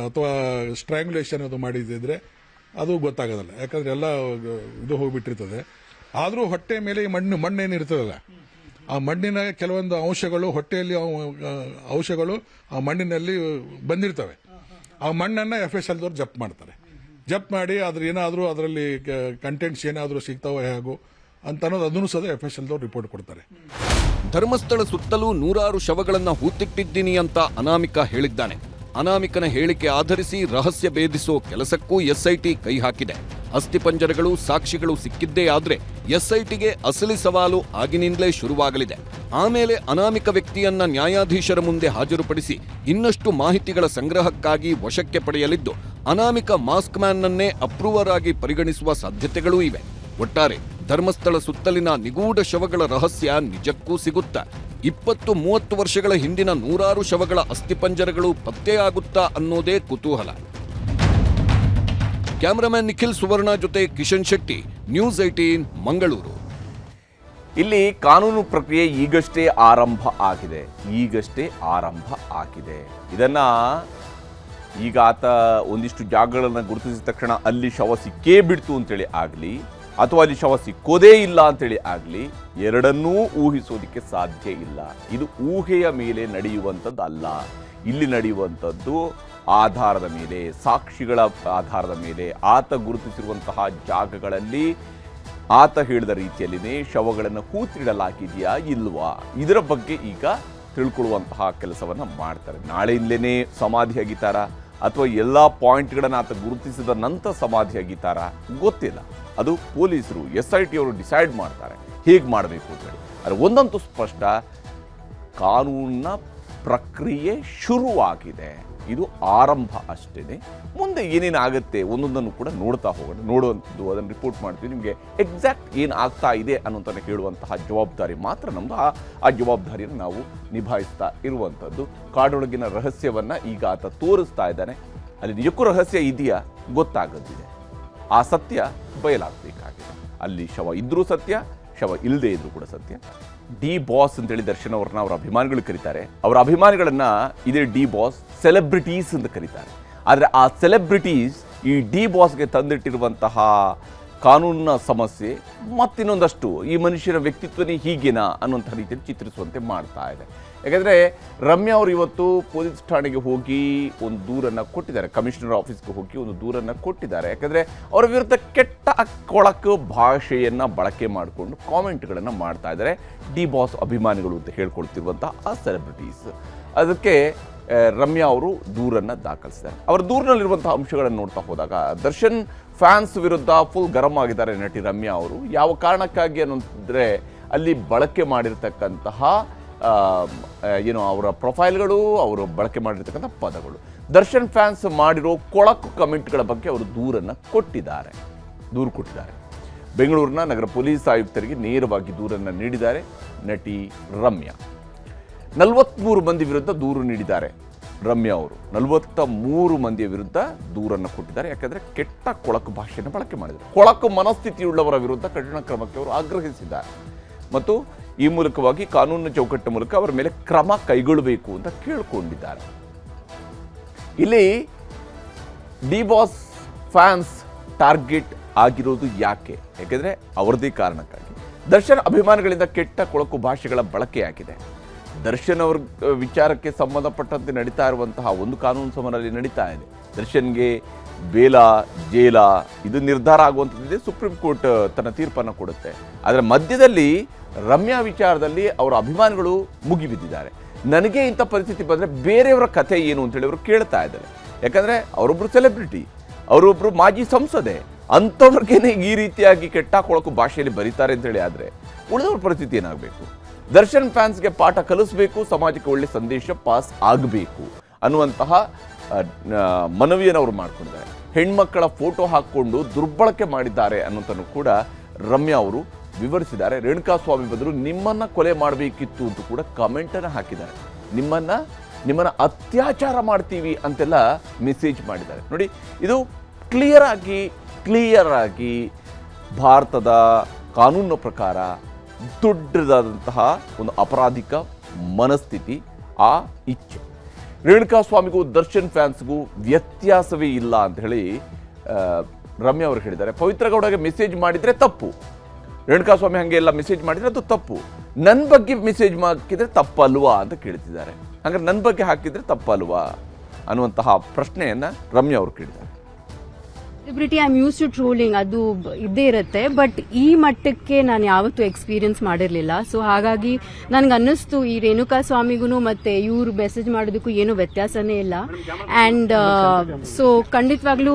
ಅಥವಾ ಸ್ಟ್ರಾಂಗ್ಯುಲೇಷನ್ ಅದು ಮಾಡಿದ್ದಿದ್ರೆ ಅದು ಗೊತ್ತಾಗೋದಿಲ್ಲ. ಯಾಕಂದ್ರೆ ಎಲ್ಲ ಇದು ಹೋಗ್ಬಿಟ್ಟಿರ್ತದೆ. ಆದರೂ ಹೊಟ್ಟೆ ಮೇಲೆ ಮಣ್ಣೇನಿರ್ತದಲ್ಲ, ಆ ಮಣ್ಣಿನ ಕೆಲವೊಂದು ಅಂಶಗಳು, ಹೊಟ್ಟೆಯಲ್ಲಿ ಅಂಶಗಳು ಆ ಮಣ್ಣಿನಲ್ಲಿ ಬಂದಿರ್ತವೆ. ಆ ಮಣ್ಣನ್ನು FSL ದವ್ರು ಜಪ್ತ್ ಮಾಡ್ತಾರೆ. ಜಪ್ತ್ ಮಾಡಿ ಅದ್ರ ಏನಾದರೂ ಅದರಲ್ಲಿ ಕಂಟೆಂಟ್ಸ್ ಏನಾದರೂ ಸಿಗ್ತಾವೋ ಹೇಗೋ ಅಂತ ಅನ್ನೋದು ಅದನ್ನು ಸಹ FSL ದವ್ರು ರಿಪೋರ್ಟ್ ಕೊಡ್ತಾರೆ. ಧರ್ಮಸ್ಥಳ ಸುತ್ತಲೂ 100 ಶವಗಳನ್ನು ಹೂತಿಟ್ಟಿದ್ದೀನಿ ಅಂತ ಅನಾಮಿಕ ಹೇಳಿದ್ದಾನೆ. ಅನಾಮಿಕನ ಹೇಳಿಕೆ ಆಧರಿಸಿ ರಹಸ್ಯ ಭೇದಿಸೋ ಕೆಲಸಕ್ಕೂ ಎಸ್ಐಟಿ ಕೈ ಹಾಕಿದೆ. ಅಸ್ಥಿಪಂಜರಗಳು ಸಾಕ್ಷಿಗಳು ಸಿಕ್ಕಿದ್ದೇ ಆದ್ರೆ ಎಸ್ಐಟಿಗೆ ಅಸಲಿ ಸವಾಲು ಆಗಿನಿಂದಲೇ ಶುರುವಾಗಲಿದೆ. ಆಮೇಲೆ ಅನಾಮಿಕ ವ್ಯಕ್ತಿಯನ್ನ ನ್ಯಾಯಾಧೀಶರ ಮುಂದೆ ಹಾಜರುಪಡಿಸಿ ಇನ್ನಷ್ಟು ಮಾಹಿತಿಗಳ ಸಂಗ್ರಹಕ್ಕಾಗಿ ವಶಕ್ಕೆ ಪಡೆಯಲಿದ್ದು, ಅನಾಮಿಕ ಮಾಸ್ಕ್ ಮ್ಯಾನ್ನನ್ನೇ ಅಪ್ರೂವರ್ ಆಗಿ ಪರಿಗಣಿಸುವ ಸಾಧ್ಯತೆಗಳೂ ಇವೆ. ಒಟ್ಟಾರೆ ಧರ್ಮಸ್ಥಳ ಸುತ್ತಲಿನ ನಿಗೂಢ ಶವಗಳ ರಹಸ್ಯ ನಿಜಕ್ಕೂ ಸಿಗುತ್ತಾ? 20-30 ವರ್ಷಗಳ ಹಿಂದಿನ 100 ಶವಗಳ ಅಸ್ಥಿಪಂಜರಗಳು ಪತ್ತೆಯಾಗುತ್ತಾ ಅನ್ನೋದೇ ಕುತೂಹಲ. ಕ್ಯಾಮರಾಮನ್ ನಿಖಿಲ್ ಸುವರ್ಣ ಜೊತೆ ಕಿಶನ್ ಶೆಟ್ಟಿ, ನ್ಯೂಸ್ 18 ಮಂಗಳೂರು. ಇಲ್ಲಿ ಕಾನೂನು ಪ್ರಕ್ರಿಯೆ ಈಗಷ್ಟೇ ಆರಂಭ ಆಗಿದೆ. ಇದನ್ನ ಈಗ ಆತ ಒಂದಿಷ್ಟು ಜಾಗಗಳನ್ನು ಗುರುತಿಸಿದ ತಕ್ಷಣ ಅಲ್ಲಿ ಶವ ಸಿಕ್ಕೇ ಬಿಡ್ತು ಅಂತೇಳಿ ಆಗಲಿ, ಅಥವಾ ಅಲ್ಲಿ ಶವ ಸಿಕ್ಕೋದೇ ಇಲ್ಲ ಅಂತೇಳಿ ಆಗಲಿ, ಎರಡನ್ನೂ ಊಹಿಸೋದಕ್ಕೆ ಸಾಧ್ಯ ಇಲ್ಲ. ಇದು ಊಹೆಯ ಮೇಲೆ ನಡೆಯುವಂಥದ್ದು ಅಲ್ಲ. ಇಲ್ಲಿ ನಡೆಯುವಂಥದ್ದು ಆಧಾರದ ಮೇಲೆ, ಸಾಕ್ಷಿಗಳ ಆಧಾರದ ಮೇಲೆ, ಆತ ಗುರುತಿಸಿರುವಂತಹ ಜಾಗಗಳಲ್ಲಿ ಆತ ಹೇಳಿದ ರೀತಿಯಲ್ಲಿನೇ ಶವಗಳನ್ನು ಹೂತಿಡಲಾಗಿದೆಯಾ ಇಲ್ವಾ, ಇದರ ಬಗ್ಗೆ ಈಗ ತಿಳ್ಕೊಳ್ಳುವಂತಹ ಕೆಲಸವನ್ನು ಮಾಡ್ತಾರೆ. ನಾಳೆಯಿಂದಲೇ ಸಮಾಧಿ ಅಗಿತಾರ ಅಥವಾ ಎಲ್ಲ ಪಾಯಿಂಟ್ಗಳನ್ನು ಆತ ಗುರುತಿಸಿದ ನಂತರ ಸಮಾಧಿ ಅಗಿತಾರ ಗೊತ್ತಿಲ್ಲ. ಅದು ಪೊಲೀಸರು SIT ಅವರು ಡಿಸೈಡ್ ಮಾಡ್ತಾರೆ ಹೇಗೆ ಮಾಡಬೇಕು ಅಂತೇಳಿ. ಆದರೆ ಒಂದಂತೂ ಸ್ಪಷ್ಟ, ಕಾನೂನಿನ ಪ್ರಕ್ರಿಯೆ ಶುರುವಾಗಿದೆ. ಇದು ಆರಂಭ ಅಷ್ಟೇ. ಮುಂದೆ ಏನೇನು ಆಗುತ್ತೆ ಒಂದೊಂದನ್ನು ಕೂಡ ನೋಡ್ತಾ ಹೋಗೋಣ, ನೋಡುವಂಥದ್ದು, ಅದನ್ನು ರಿಪೋರ್ಟ್ ಮಾಡ್ತೀವಿ. ನಿಮಗೆ ಎಕ್ಸಾಕ್ಟ್ ಏನು ಆಗ್ತಾ ಇದೆ ಅನ್ನೋಂಥದ್ದು ಹೇಳುವಂತಹ ಜವಾಬ್ದಾರಿ ಮಾತ್ರ ನಮ್ಮದು. ಆ ಜವಾಬ್ದಾರಿಯನ್ನು ನಾವು ನಿಭಾಯಿಸ್ತಾ ಇರುವಂಥದ್ದು. ಕಾಡೊಳಗಿನ ರಹಸ್ಯವನ್ನು ಈಗ ಆತ ತೋರಿಸ್ತಾ ಇದ್ದಾನೆ. ಅಲ್ಲಿ ನಿಜಕ್ಕೂ ರಹಸ್ಯ ಇದೆಯಾ ಗೊತ್ತಾಗೋದಿದೆ. ಆ ಸತ್ಯ ಬಯಲಾಗಬೇಕಾಗಿದೆ. ಅಲ್ಲಿ ಶವ ಇದ್ರೂ ಸತ್ಯ, ಶವ ಇಲ್ಲದೆ ಇದ್ರೂ ಕೂಡ ಸತ್ಯ. ಡಿ ಬಾಸ್ ಅಂತೇಳಿ ದರ್ಶನ್ ಅವ್ರನ್ನ ಅವರ ಅಭಿಮಾನಿಗಳು ಕರೀತಾರೆ. ಅವರ ಅಭಿಮಾನಿಗಳನ್ನ ಇದೇ ಡಿ ಬಾಸ್ ಸೆಲೆಬ್ರಿಟೀಸ್ ಅಂತ ಕರೀತಾರೆ. ಆದರೆ ಆ ಸೆಲೆಬ್ರಿಟೀಸ್ ಈ ಡಿ ಬಾಸ್ಗೆ ತಂದಿಟ್ಟಿರುವಂತಹ ಕಾನೂನಿನ ಸಮಸ್ಯೆ ಮತ್ತಿನ್ನೊಂದಷ್ಟು ಈ ಮನುಷ್ಯನ ವ್ಯಕ್ತಿತ್ವನೇ ಹೀಗೇನಾ ಅನ್ನುವಂಥ ರೀತಿಯಲ್ಲಿ ಚಿತ್ರಿಸುವಂತೆ ಮಾಡ್ತಾ ಇದೆ. ಯಾಕೆಂದರೆ ರಮ್ಯಾ ಅವರು ಇವತ್ತು ಪೊಲೀಸ್ ಠಾಣೆಗೆ ಹೋಗಿ ಒಂದು ದೂರನ್ನು ಕೊಟ್ಟಿದ್ದಾರೆ, ಕಮಿಷನರ್ ಆಫೀಸ್ಗೆ ಹೋಗಿ ಒಂದು ದೂರನ್ನು ಕೊಟ್ಟಿದ್ದಾರೆ. ಯಾಕೆಂದರೆ ಅವರ ವಿರುದ್ಧ ಕೆಟ್ಟ ಕೊಳಕು ಭಾಷೆಯನ್ನು ಬಳಕೆ ಮಾಡಿಕೊಂಡು ಕಾಮೆಂಟ್ಗಳನ್ನು ಮಾಡ್ತಾ ಇದ್ದಾರೆ ಡಿ ಬಾಸ್ ಅಭಿಮಾನಿಗಳು ಅಂತ ಹೇಳ್ಕೊಳ್ತಿರುವಂಥ ಆ ಸೆಲೆಬ್ರಿಟೀಸ್. ಅದಕ್ಕೆ ರಮ್ಯಾ ಅವರು ದೂರನ್ನು ದಾಖಲಿಸಿದ್ದಾರೆ. ಅವರ ದೂರಿನಲ್ಲಿರುವಂಥ ಅಂಶಗಳನ್ನು ನೋಡ್ತಾ ಹೋದಾಗ ದರ್ಶನ್ ಫ್ಯಾನ್ಸ್ ವಿರುದ್ಧ ಫುಲ್ ಗರಂ ಆಗಿದ್ದಾರೆ ನಟಿ ರಮ್ಯಾ ಅವರು. ಯಾವ ಕಾರಣಕ್ಕಾಗಿ ಅನ್ನೋದ್ರೆ ಅಲ್ಲಿ ಬಳಕೆ ಮಾಡಿರ್ತಕ್ಕಂತಹ ಅವರ ಪ್ರೊಫೈಲ್ಗಳು, ಅವರು ಬಳಕೆ ಮಾಡಿರ್ತಕ್ಕಂಥ ಪದಗಳು, ದರ್ಶನ್ ಫ್ಯಾನ್ಸ್ ಮಾಡಿರೋ ಕೊಳಕು ಕಮೆಂಟ್ಗಳ ಬಗ್ಗೆ ಅವರು ದೂರು ಕೊಟ್ಟಿದ್ದಾರೆ. ಬೆಂಗಳೂರಿನ ನಗರ ಪೊಲೀಸ್ ಆಯುಕ್ತರಿಗೆ ನೇರವಾಗಿ ದೂರನ್ನು ನೀಡಿದ್ದಾರೆ ನಟಿ ರಮ್ಯಾ. 43 ಮಂದಿ ವಿರುದ್ಧ ದೂರು ನೀಡಿದ್ದಾರೆ ರಮ್ಯಾ ಅವರು. 43 ಮಂದಿಯ ವಿರುದ್ಧ ದೂರನ್ನು ಕೊಟ್ಟಿದ್ದಾರೆ. ಯಾಕಂದರೆ ಕೆಟ್ಟ ಕೊಳಕು ಭಾಷೆಯನ್ನು ಬಳಕೆ ಮಾಡಿದ್ದಾರೆ. ಕೊಳಕು ಮನಸ್ಥಿತಿಯುಳ್ಳವರ ವಿರುದ್ಧ ಕಠಿಣ ಕ್ರಮಕ್ಕೆ ಅವರು ಆಗ್ರಹಿಸಿದ್ದಾರೆ ಮತ್ತು ಈ ಮೂಲಕವಾಗಿ ಕಾನೂನಿನ ಚೌಕಟ್ಟು ಮೂಲಕ ಅವರ ಮೇಲೆ ಕ್ರಮ ಕೈಗೊಳ್ಳಬೇಕು ಅಂತ ಕೇಳಿಕೊಂಡಿದ್ದಾರೆ. ಇಲ್ಲಿ ಡಿ ಬಾಸ್ ಫ್ಯಾನ್ಸ್ ಟಾರ್ಗೆಟ್ ಆಗಿರೋದು ಯಾಕೆ? ಯಾಕೆಂದರೆ ಅವರದೇ ಕಾರಣಕ್ಕಾಗಿ ದರ್ಶನ್ ಅಭಿಮಾನಿಗಳಿಂದ ಕೆಟ್ಟ ಕೊಳಕು ಭಾಷೆಗಳ ಬಳಕೆಯಾಗಿದೆ. ದರ್ಶನ್ ಅವ್ರ ವಿಚಾರಕ್ಕೆ ಸಂಬಂಧಪಟ್ಟಂತೆ ನಡೀತಾ ಇರುವಂತಹ ಒಂದು ಕಾನೂನು ಸಮರಲ್ಲಿ ನಡೀತಾ ಇದೆ. ದರ್ಶನ್ಗೆ ಬೇಲ ಜೇಲ ಇದು ನಿರ್ಧಾರ ಆಗುವಂಥದ್ದಿದೆ. ಸುಪ್ರೀಂ ಕೋರ್ಟ್ ತನ್ನ ತೀರ್ಪನ್ನು ಕೊಡುತ್ತೆ. ಅದರ ಮಧ್ಯದಲ್ಲಿ ರಮ್ಯಾ ವಿಚಾರದಲ್ಲಿ ಅವರ ಅಭಿಮಾನಿಗಳು ಮುಗಿಬಿದ್ದಿದ್ದಾರೆ. ನನಗೆ ಇಂಥ ಪರಿಸ್ಥಿತಿ ಬಂದರೆ ಬೇರೆಯವರ ಕಥೆ ಏನು ಅಂತೇಳಿ ಅವರು ಕೇಳ್ತಾ ಇದ್ದಾರೆ. ಯಾಕಂದರೆ ಅವರೊಬ್ಬರು ಸೆಲೆಬ್ರಿಟಿ, ಅವರೊಬ್ಬರು ಮಾಜಿ ಸಂಸದೆ, ಅಂಥವ್ರಿಗೇನೆ ಈ ರೀತಿಯಾಗಿ ಕೆಟ್ಟ ಕೊಳಕು ಭಾಷೆಯಲ್ಲಿ ಬರೀತಾರೆ ಅಂತೇಳಿ ಆದರೆ ಉಳಿದವ್ರ ಪರಿಸ್ಥಿತಿ ಏನಾಗಬೇಕು? ದರ್ಶನ್ ಫ್ಯಾನ್ಸ್ಗೆ ಪಾಠ ಕಲಿಸಬೇಕು, ಸಮಾಜಕ್ಕೆ ಒಳ್ಳೆ ಸಂದೇಶ ಪಾಸ್ ಆಗಬೇಕು ಅನ್ನುವಂತಹ ಮನವಿಯನ್ನು ಅವರು ಮಾಡ್ಕೊಂಡಿದ್ದಾರೆ. ಹೆಣ್ಮಕ್ಕಳ ಫೋಟೋ ಹಾಕ್ಕೊಂಡು ದುರ್ಬಳಕೆ ಮಾಡಿದ್ದಾರೆ ಅನ್ನೋಂಥನ್ನು ಕೂಡ ರಮ್ಯಾ ಅವರು ವಿವರಿಸಿದ್ದಾರೆ. ರೇಣುಕಾಸ್ವಾಮಿ ಬದಲು ನಿಮ್ಮನ್ನು ಕೊಲೆ ಮಾಡಬೇಕಿತ್ತು ಅಂತ ಕೂಡ ಕಮೆಂಟನ್ನು ಹಾಕಿದ್ದಾರೆ. ನಿಮ್ಮನ್ನು ಅತ್ಯಾಚಾರ ಮಾಡ್ತೀವಿ ಅಂತೆಲ್ಲ ಮೆಸೇಜ್ ಮಾಡಿದ್ದಾರೆ. ನೋಡಿ, ಇದು ಕ್ಲಿಯರ್ ಆಗಿ ಭಾರತದ ಕಾನೂನಿನ ಪ್ರಕಾರ ದೊಡ್ಡದಾದಂತಹ ಒಂದು ಅಪರಾಧಿಕ ಮನಸ್ಥಿತಿ, ಆ ಇಚ್ಛೆ. ರೇಣುಕಾಸ್ವಾಮಿಗೂ ದರ್ಶನ್ ಫ್ಯಾನ್ಸ್ಗೂ ವ್ಯತ್ಯಾಸವೇ ಇಲ್ಲ ಅಂತ ಹೇಳಿ ರಮ್ಯಾ ಅವರು ಹೇಳಿದ್ದಾರೆ. ಪವಿತ್ರ ಗೌಡಗೆ ಮೆಸೇಜ್ ಮಾಡಿದರೆ ತಪ್ಪು, ರೇಣುಕಾಸ್ವಾಮಿ ಹಾಗೆ ಎಲ್ಲ ಮೆಸೇಜ್ ಮಾಡಿದರೆ ಅದು ತಪ್ಪು, ನನ್ನ ಬಗ್ಗೆ ಮೆಸೇಜ್ ಹಾಕಿದರೆ ತಪ್ಪಲ್ವಾ ಅಂತ ಕೇಳ್ತಿದ್ದಾರೆ. ಹಾಗಾದ್ರೆ ನನ್ನ ಬಗ್ಗೆ ಹಾಕಿದರೆ ತಪ್ಪಲ್ವಾ ಅನ್ನುವಂತಹ ಪ್ರಶ್ನೆಯನ್ನು ರಮ್ಯಾ ಅವರು ಕೇಳಿದ್ದಾರೆ. Celebrity I am use to trolling, ಅದು ಇದ್ದೇ ಇರುತ್ತೆ. ಬಟ್ ಈ ಮಟ್ಟಕ್ಕೆ ನಾನು ಯಾವತ್ತೂ ಎಕ್ಸ್ಪೀರಿಯನ್ಸ್ ಮಾಡಿರಲಿಲ್ಲ. ಸೊ ಹಾಗಾಗಿ ನನಗೆ ಅನ್ನಿಸ್ತು ಈ ರೇಣುಕಾ ಸ್ವಾಮಿಗೂ ಮತ್ತೆ ಇವ್ರು ಮೆಸೇಜ್ ಮಾಡೋದಕ್ಕೂ ಏನೂ ವ್ಯತ್ಯಾಸನೇ ಇಲ್ಲ. ಆ್ಯಂಡ್ ಸೊ ಖಂಡಿತವಾಗ್ಲೂ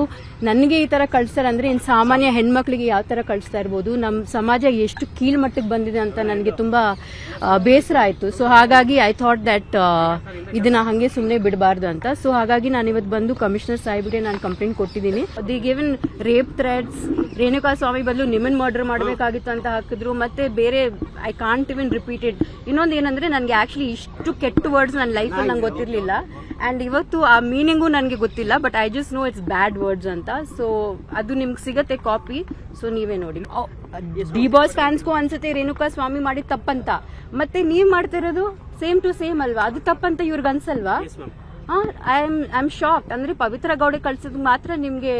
ನನಗೆ ಈ ಥರ ಕಳಿಸ್ತಾರೆ ಅಂದರೆ ಇನ್ನು ಸಾಮಾನ್ಯ ಹೆಣ್ಮಕ್ಳಿಗೆ ಯಾವ ಥರ ಕಳಿಸ್ತಾ ಇರ್ಬೋದು. ನಮ್ಮ ಸಮಾಜ ಎಷ್ಟು ಕೀಳ್ಮಟ್ಟಕ್ಕೆ ಬಂದಿದೆ ಅಂತ ನನಗೆ ತುಂಬ ಬೇಸರ ಆಯಿತು. ಸೊ ಹಾಗಾಗಿ ಐ ಥಾಟ್ ದ್ಯಾಟ್ ಇದನ್ನ ಹಾಗೆ ಸುಮ್ಮನೆ ಬಿಡಬಾರ್ದು ಅಂತ. ಸೊ ಹಾಗಾಗಿ ನಾನು ಇವತ್ತು ಬಂದು ಕಮಿಷನರ್ ಸಾಹೇಬ್ಗೆ ನಾನು ಕಂಪ್ಲೇಂಟ್ ಕೊಟ್ಟಿದ್ದೀನಿ. The given rape threats, Renuka Swamy ಬದಲು ನಿಮ್ಮನ್ನು ಮರ್ಡರ್ ಮಾಡಬೇಕಾಗಿತ್ತು ಅಂತ ಹಾಕಿದ್ರು. ಮತ್ತೆ ಬೇರೆ I can't even repeat it. ಇನ್ನೊಂದು ಏನಂದ್ರೆ ನನಗೆ ಆಕ್ಚುಲಿ ಇಷ್ಟು ಕೆಟ್ಟ ವರ್ಡ್ಸ್ ನನ್ನ ಲೈಫಲ್ಲಿ ನಂಗೆ ಗೊತ್ತಿರಲಿಲ್ಲ. ಆ್ಯಂಡ್ ಇವತ್ತು ಆ ಮೀನಿಂಗು ನನಗೆ ಗೊತ್ತಿಲ್ಲ. But I just know it's bad words ಅಂತ. ಸೊ ಅದು ನಿಮ್ಗೆ ಸಿಗತ್ತೆ ಕಾಪಿ, ಸೊ ನೀವೇ ನೋಡಿ. ಡಿ ಬಾಸ್ ಫ್ಯಾನ್ಸ್ಗೂ ಅನ್ಸುತ್ತೆ ರೇಣುಕಾ ಸ್ವಾಮಿ ಮಾಡಿದ ತಪ್ಪಂತ, ಮತ್ತೆ ನೀವ್ ಮಾಡ್ತಿರೋದು ಸೇಮ್ ಟು ಸೇಮ್ ಅಲ್ವಾ? ಅದು ತಪ್ಪಂತ ಇವ್ರಿಗೆ ಅನ್ಸಲ್ವಾ? I am shock. ಅಂದ್ರೆ ಪವಿತ್ರ ಗೌಡೆ ಕಳ್ಸಿದ್ ಮಾತ್ರ ನಿಮ್ಗೆ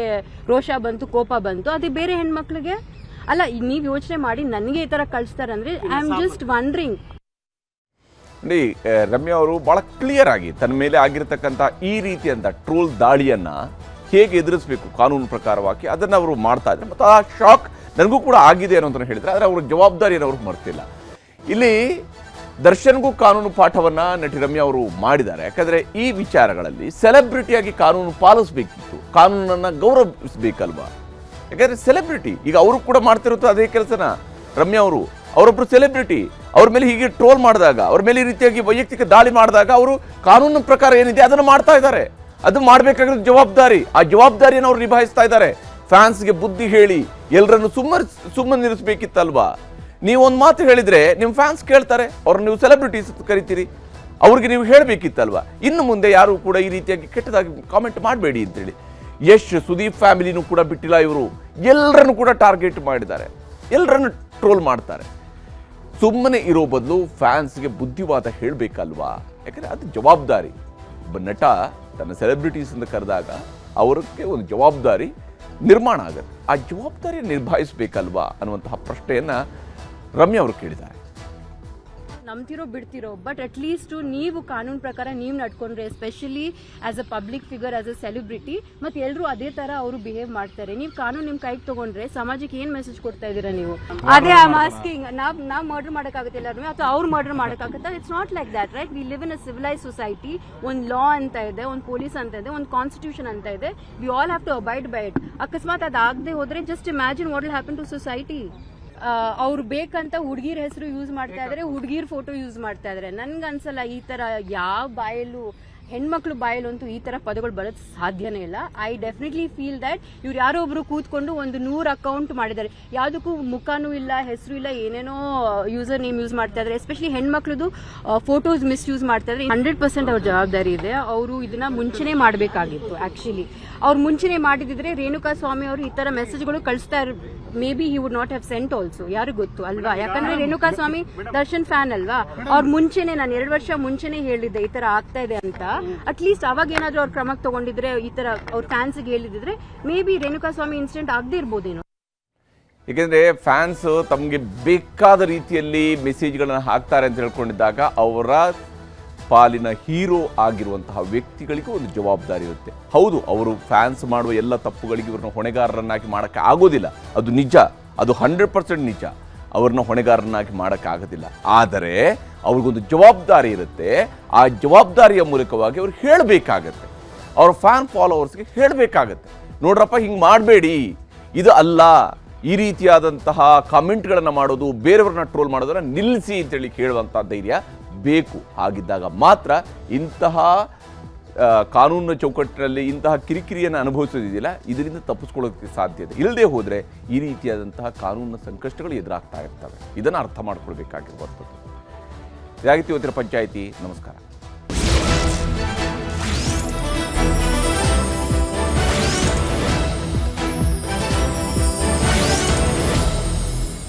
ರೋಷ ಬಂತು, ಕೋಪ ಬಂತು. ಅದೇ ಬೇರೆ ಹೆಣ್ಮಕ್ಳಿಗೆ ಅಲ್ಲ. ನೀವ್ ಯೋಚನೆ ಮಾಡಿ ನನಗೆ ಈ ತರ ಕಳಿಸ್ತಾರಂದ್ರೆ ಐ ಆಮ್ ಜಸ್ಟ್ ವಂಡ್ರಿಂಗ್. ನೋಡಿ, ರಮ್ಯಾ ಅವರು ಬಹಳ ಕ್ಲಿಯರ್ ಆಗಿ ತನ್ನ ಮೇಲೆ ಆಗಿರತಕ್ಕಂಥ ಈ ರೀತಿಯಂಥ ಟ್ರೋಲ್ ದಾಳಿಯನ್ನ ಹೇಗೆ ಎದುರಿಸಬೇಕು ಕಾನೂನು ಪ್ರಕಾರವಾಗಿ ಅದನ್ನು ಅವರು ಮಾಡ್ತಾ ಇದ್ದಾರೆ. ಮತ್ತು ಆ ಶಾಕ್ ನನಗೂ ಕೂಡ ಆಗಿದೆ ಅನ್ನೋದನ್ನು ಹೇಳಿದರೆ, ಆದರೆ ಅವರ ಜವಾಬ್ದಾರಿಯನ್ನು ಅವರು ಮರ್ತಿಲ್ಲ. ಇಲ್ಲಿ ದರ್ಶನ್ಗೂ ಕಾನೂನು ಪಾಠವನ್ನು ನಟಿ ರಮ್ಯಾ ಅವರು ಮಾಡಿದ್ದಾರೆ. ಯಾಕಂದರೆ ಈ ವಿಚಾರಗಳಲ್ಲಿ ಸೆಲೆಬ್ರಿಟಿಯಾಗಿ ಕಾನೂನು ಪಾಲಿಸಬೇಕಿತ್ತು, ಕಾನೂನನ್ನು ಗೌರವಿಸಬೇಕಲ್ವಾ? ಯಾಕಂದರೆ ಸೆಲೆಬ್ರಿಟಿ ಈಗ ಅವರು ಕೂಡ ಮಾಡ್ತಿರೋದು ಅದೇ ಕೆಲಸನ. ರಮ್ಯಾ ಅವರು ಅವರೊಬ್ಬರು ಸೆಲೆಬ್ರಿಟಿ, ಅವ್ರ ಮೇಲೆ ಹೀಗೆ ಟ್ರೋಲ್ ಮಾಡಿದಾಗ, ಅವ್ರ ಮೇಲೆ ಈ ರೀತಿಯಾಗಿ ವೈಯಕ್ತಿಕ ದಾಳಿ ಮಾಡಿದಾಗ ಅವರು ಕಾನೂನಿನ ಪ್ರಕಾರ ಏನಿದೆ ಅದನ್ನು ಮಾಡ್ತಾ ಇದ್ದಾರೆ. ಅದು ಮಾಡಬೇಕಾಗಿರೋ ಜವಾಬ್ದಾರಿ, ಆ ಜವಾಬ್ದಾರಿಯನ್ನು ಅವ್ರು ನಿಭಾಯಿಸ್ತಾ ಇದ್ದಾರೆ. ಫ್ಯಾನ್ಸ್ಗೆ ಬುದ್ಧಿ ಹೇಳಿ ಎಲ್ಲರನ್ನು ಸುಮ್ಮನಿರಿಸಬೇಕಿತ್ತಲ್ವಾ? ನೀವು ಒಂದು ಮಾತು ಹೇಳಿದ್ರೆ ನಿಮ್ಮ ಫ್ಯಾನ್ಸ್ ಕೇಳ್ತಾರೆ, ಅವ್ರನ್ನ ನೀವು ಸೆಲೆಬ್ರಿಟೀಸ್ ಕರಿತೀರಿ, ಅವ್ರಿಗೆ ನೀವು ಹೇಳಬೇಕಿತ್ತಲ್ವಾ? ಇನ್ನು ಮುಂದೆ ಯಾರು ಕೂಡ ಈ ರೀತಿಯಾಗಿ ಕೆಟ್ಟದಾಗಿ ಕಾಮೆಂಟ್ ಮಾಡಬೇಡಿ ಅಂತೇಳಿ. ಯಶ್, ಸುದೀಪ್ ಫ್ಯಾಮಿಲಿನೂ ಕೂಡ ಬಿಟ್ಟಿಲ್ಲ. ಇವರು ಎಲ್ಲರನ್ನು ಕೂಡ ಟಾರ್ಗೆಟ್ ಮಾಡಿದ್ದಾರೆ, ಎಲ್ಲರನ್ನು ಟ್ರೋಲ್ ಮಾಡ್ತಾರೆ. ಸುಮ್ಮನೆ ಇರೋ ಬದಲು ಫ್ಯಾನ್ಸ್ಗೆ ಬುದ್ಧಿವಾದ ಹೇಳಬೇಕಲ್ವಾ? ಯಾಕಂದರೆ ಅದು ಜವಾಬ್ದಾರಿ. ಒಬ್ಬ ನಟ ತನ್ನ ಸೆಲೆಬ್ರಿಟೀಸ್ ಅಂತ ಕರೆದಾಗ ಅವರಿಗೆ ಒಂದು ಜವಾಬ್ದಾರಿ ನಿರ್ಮಾಣ ಆಗುತ್ತೆ. ಆ ಜವಾಬ್ದಾರಿ ನಿಭಾಯಿಸಬೇಕಲ್ವಾ ಅನ್ನುವಂತಹ ಪ್ರಶ್ನೆಯನ್ನು ರಮ್ಯಾ ಅವರು ಕೇಳಿದ್ದಾರೆ. ನಂಬ್ತಿರೋ ಬಿಡ್ತಿರೋ, ಬಟ್ ಅಟ್ ಲೀಸ್ಟ್ ನೀವು ಕಾನೂನು ಪ್ರಕಾರ ನೀವು ನಡ್ಕೊಂಡ್ರೆ, especially as a public figure, as a celebrity, ಮತ್ತೆ ಎಲ್ಲರೂ ಅದೇ ತರ ಅವರು ಬಿಹೇವ್ ಮಾಡ್ತಾರೆ. ನೀವು ಕಾನೂನು ನಿಮ್ ಕೈಗೆ ತಗೊಂಡ್ರೆ ಸಮಾಜಕ್ಕೆ ಏನ್ ಮೆಸೇಜ್ ಕೊಡ್ತಾ ಇದೀರಾ ನೀವು? ಅದೇ ಐ ಆಮ್ ಆಸ್ಕಿಂಗ್. ನಾವ್ ಮರ್ಡರ್ ಮಾಡಕ್ಕಾಗುತ್ತೆ ಎಲ್ಲರೂ, ಅಥವಾ ಅವ್ರು ಮರ್ಡರ್ ಮಾಡಕ್ಕಾಗುತ್ತಾ? It's not like that, right? We live in a civilise society. ಒಂದು ಲಾ ಅಂತ ಇದೆ, ಒಂದು ಪೊಲೀಸ್ ಅಂತ ಇದೆ, ಒಂದು ಕಾನ್ಸ್ಟಿಟ್ಯೂಷನ್ ಅಂತ ಇದೆ. We all have to abide by it. ಅಕಸ್ಮಾತ್ ಅದಾಗದೆ ಹೋದ್ರೆ just imagine what will happen to society. ಅವ್ರು ಬೇಕಂತ ಹುಡುಗಿರ ಹೆಸರು ಯೂಸ್ ಮಾಡ್ತಾ ಇದಾರೆ, ಹುಡುಗಿರ್ ಫೋಟೋ ಯೂಸ್ ಮಾಡ್ತಾ ಇದಾರೆ. ನನ್ಗನ್ಸಲ್ಲ ಈ ತರ ಯಾವ ಬಾಯಲ್ಲೂ, ಹೆಣ್ಮಕ್ಳು ಬಾಯಲ್ಲಂತೂ ಈ ತರ ಪದಗಳು ಬರೋದು ಸಾಧ್ಯನೇ ಇಲ್ಲ. ಐ ಡೆಫಿನೆಟ್ಲಿ ಫೀಲ್ ದಟ್ ಇವ್ರು ಯಾರೋ ಒಬ್ರು ಕೂತ್ಕೊಂಡು ಒಂದು 100 ಅಕೌಂಟ್ ಮಾಡಿದ್ದಾರೆ, ಯಾವುದಕ್ಕೂ ಮುಖನೂ ಇಲ್ಲ, ಹೆಸರು ಇಲ್ಲ, ಏನೇನೋ ಯೂಸರ್ ನೇಮ್ ಯೂಸ್ ಮಾಡ್ತಾ ಇದ್ದಾರೆ. ಎಸ್ಪೆಷಲಿ ಹೆಣ್ಮಕ್ಳದು ಫೋಟೋಸ್ ಮಿಸ್ಯೂಸ್ ಮಾಡ್ತಾ ಇದ್ದಾರೆ. 100% ಅವ್ರ ಜವಾಬ್ದಾರಿ ಇದೆ. ಅವರು ಇದನ್ನ ಮುಂಚೆನೆ ಮಾಡಬೇಕಾಗಿತ್ತು. ಆಕ್ಚುಲಿ ಅವ್ರು ಮುಂಚೆನೆ ಮಾಡಿದಿದ್ರೆ ರೇಣುಕಾ ಸ್ವಾಮಿ ಅವರು ಈ ತರ ಮೆಸೇಜ್ಗಳು ಕಳಿಸ್ತಾ may be he would not have scent also. ಯಾರು ಗೊತ್ತು ಅಲ್ವಾ? ಯಾಕಂದ್ರೆ ರೇಣುಕಾ ಸ್ವಾಮಿ ದರ್ಶನ್ ಫ್ಯಾನ್ ಅಲ್ವಾ? ಅವ್ರ ಮುಂಚೆನೆ, ನಾನು 2 ವರ್ಷ ಮುಂಚೆನೆ ಹೇಳಿದ್ದೆ ಈ ತರ ಆಗ್ತಾ ಇದೆ ಅಂತ. ಅಟ್ಲೀಸ್ಟ್ ಅವಾಗ ಏನಾದ್ರೂ ಅವ್ರ ಕ್ರಮಕ್ಕೆ ತಗೊಂಡಿದ್ರೆ, ಈ ತರ ಅವ್ರ ಫ್ಯಾನ್ಸ್ಗೆ ಹೇಳಿದ್ರೆ maybe Renuka Swami incident ಆಗದೆ ಇರ್ಬೋದೇನೋ. ಏಕೆಂದರೆ ಫ್ಯಾನ್ಸ್ ತಮಗೆ ಬೇಕಾದ ರೀತಿಯಲ್ಲಿ ಮೆಸೇಜ್ಗಳನ್ನು ಹಾಕ್ತಾರೆ ಅಂತ ಹೇಳ್ಕೊಂಡಿದ್ದಾಗ ಅವರ ಪಾಲಿನ ಹೀರೋ ಆಗಿರುವಂತಹ ವ್ಯಕ್ತಿಗಳಿಗೂ ಒಂದು ಜವಾಬ್ದಾರಿ ಇರುತ್ತೆ. ಹೌದು, ಅವರು ಫ್ಯಾನ್ಸ್ ಮಾಡುವ ಎಲ್ಲ ತಪ್ಪುಗಳಿಗೆ ಇವ್ರನ್ನ ಹೊಣೆಗಾರರನ್ನಾಗಿ ಮಾಡೋಕ್ಕೆ ಆಗೋದಿಲ್ಲ, ಅದು ನಿಜ, ಅದು 100% ನಿಜ. ಅವ್ರನ್ನ ಹೊಣೆಗಾರರನ್ನಾಗಿ ಮಾಡೋಕ್ಕಾಗೋದಿಲ್ಲ. ಆದರೆ ಅವ್ರಿಗೊಂದು ಜವಾಬ್ದಾರಿ ಇರುತ್ತೆ. ಆ ಜವಾಬ್ದಾರಿಯ ಮೂಲಕವಾಗಿ ಅವ್ರು ಹೇಳಬೇಕಾಗತ್ತೆ, ಅವ್ರ ಫ್ಯಾನ್ ಫಾಲೋವರ್ಸ್ಗೆ ಹೇಳಬೇಕಾಗತ್ತೆ, ನೋಡ್ರಪ್ಪ ಹಿಂಗೆ ಮಾಡಬೇಡಿ, ಇದು ಅಲ್ಲ, ಈ ರೀತಿಯಾದಂತಹ ಕಾಮೆಂಟ್ಗಳನ್ನು ಮಾಡೋದು, ಬೇರೆಯವ್ರನ್ನ ಟ್ರೋಲ್ ಮಾಡೋದನ್ನು ನಿಲ್ಲಿಸಿ ಅಂತೇಳಿ ಹೇಳುವಂಥ ಧೈರ್ಯ ಬೇಕು. ಹಾಗಿದ್ದಾಗ ಮಾತ್ರ ಇಂತಹ ಕಾನೂನಿನ ಚೌಕಟ್ಟಿನಲ್ಲಿ ಇಂತಹ ಕಿರಿಕಿರಿಯನ್ನು ಅನುಭವಿಸೋದಿದೆಯಲ್ಲ, ಇದರಿಂದ ತಪ್ಪಿಸ್ಕೊಳ್ಳೋದಕ್ಕೆ ಸಾಧ್ಯತೆ ಇಲ್ಲದೆ ಹೋದರೆ ಈ ರೀತಿಯಾದಂತಹ ಕಾನೂನಿನ ಸಂಕಷ್ಟಗಳು ಎದುರಾಗ್ತಾ ಇರ್ತವೆ. ಇದನ್ನು ಅರ್ಥ ಮಾಡ್ಕೊಳ್ಬೇಕಾಗಿರುವಂಥದ್ದು. ಇದಾಗಿತ್ತು ಇವತ್ತಿನ ಪಂಚಾಯಿತಿ. ನಮಸ್ಕಾರ.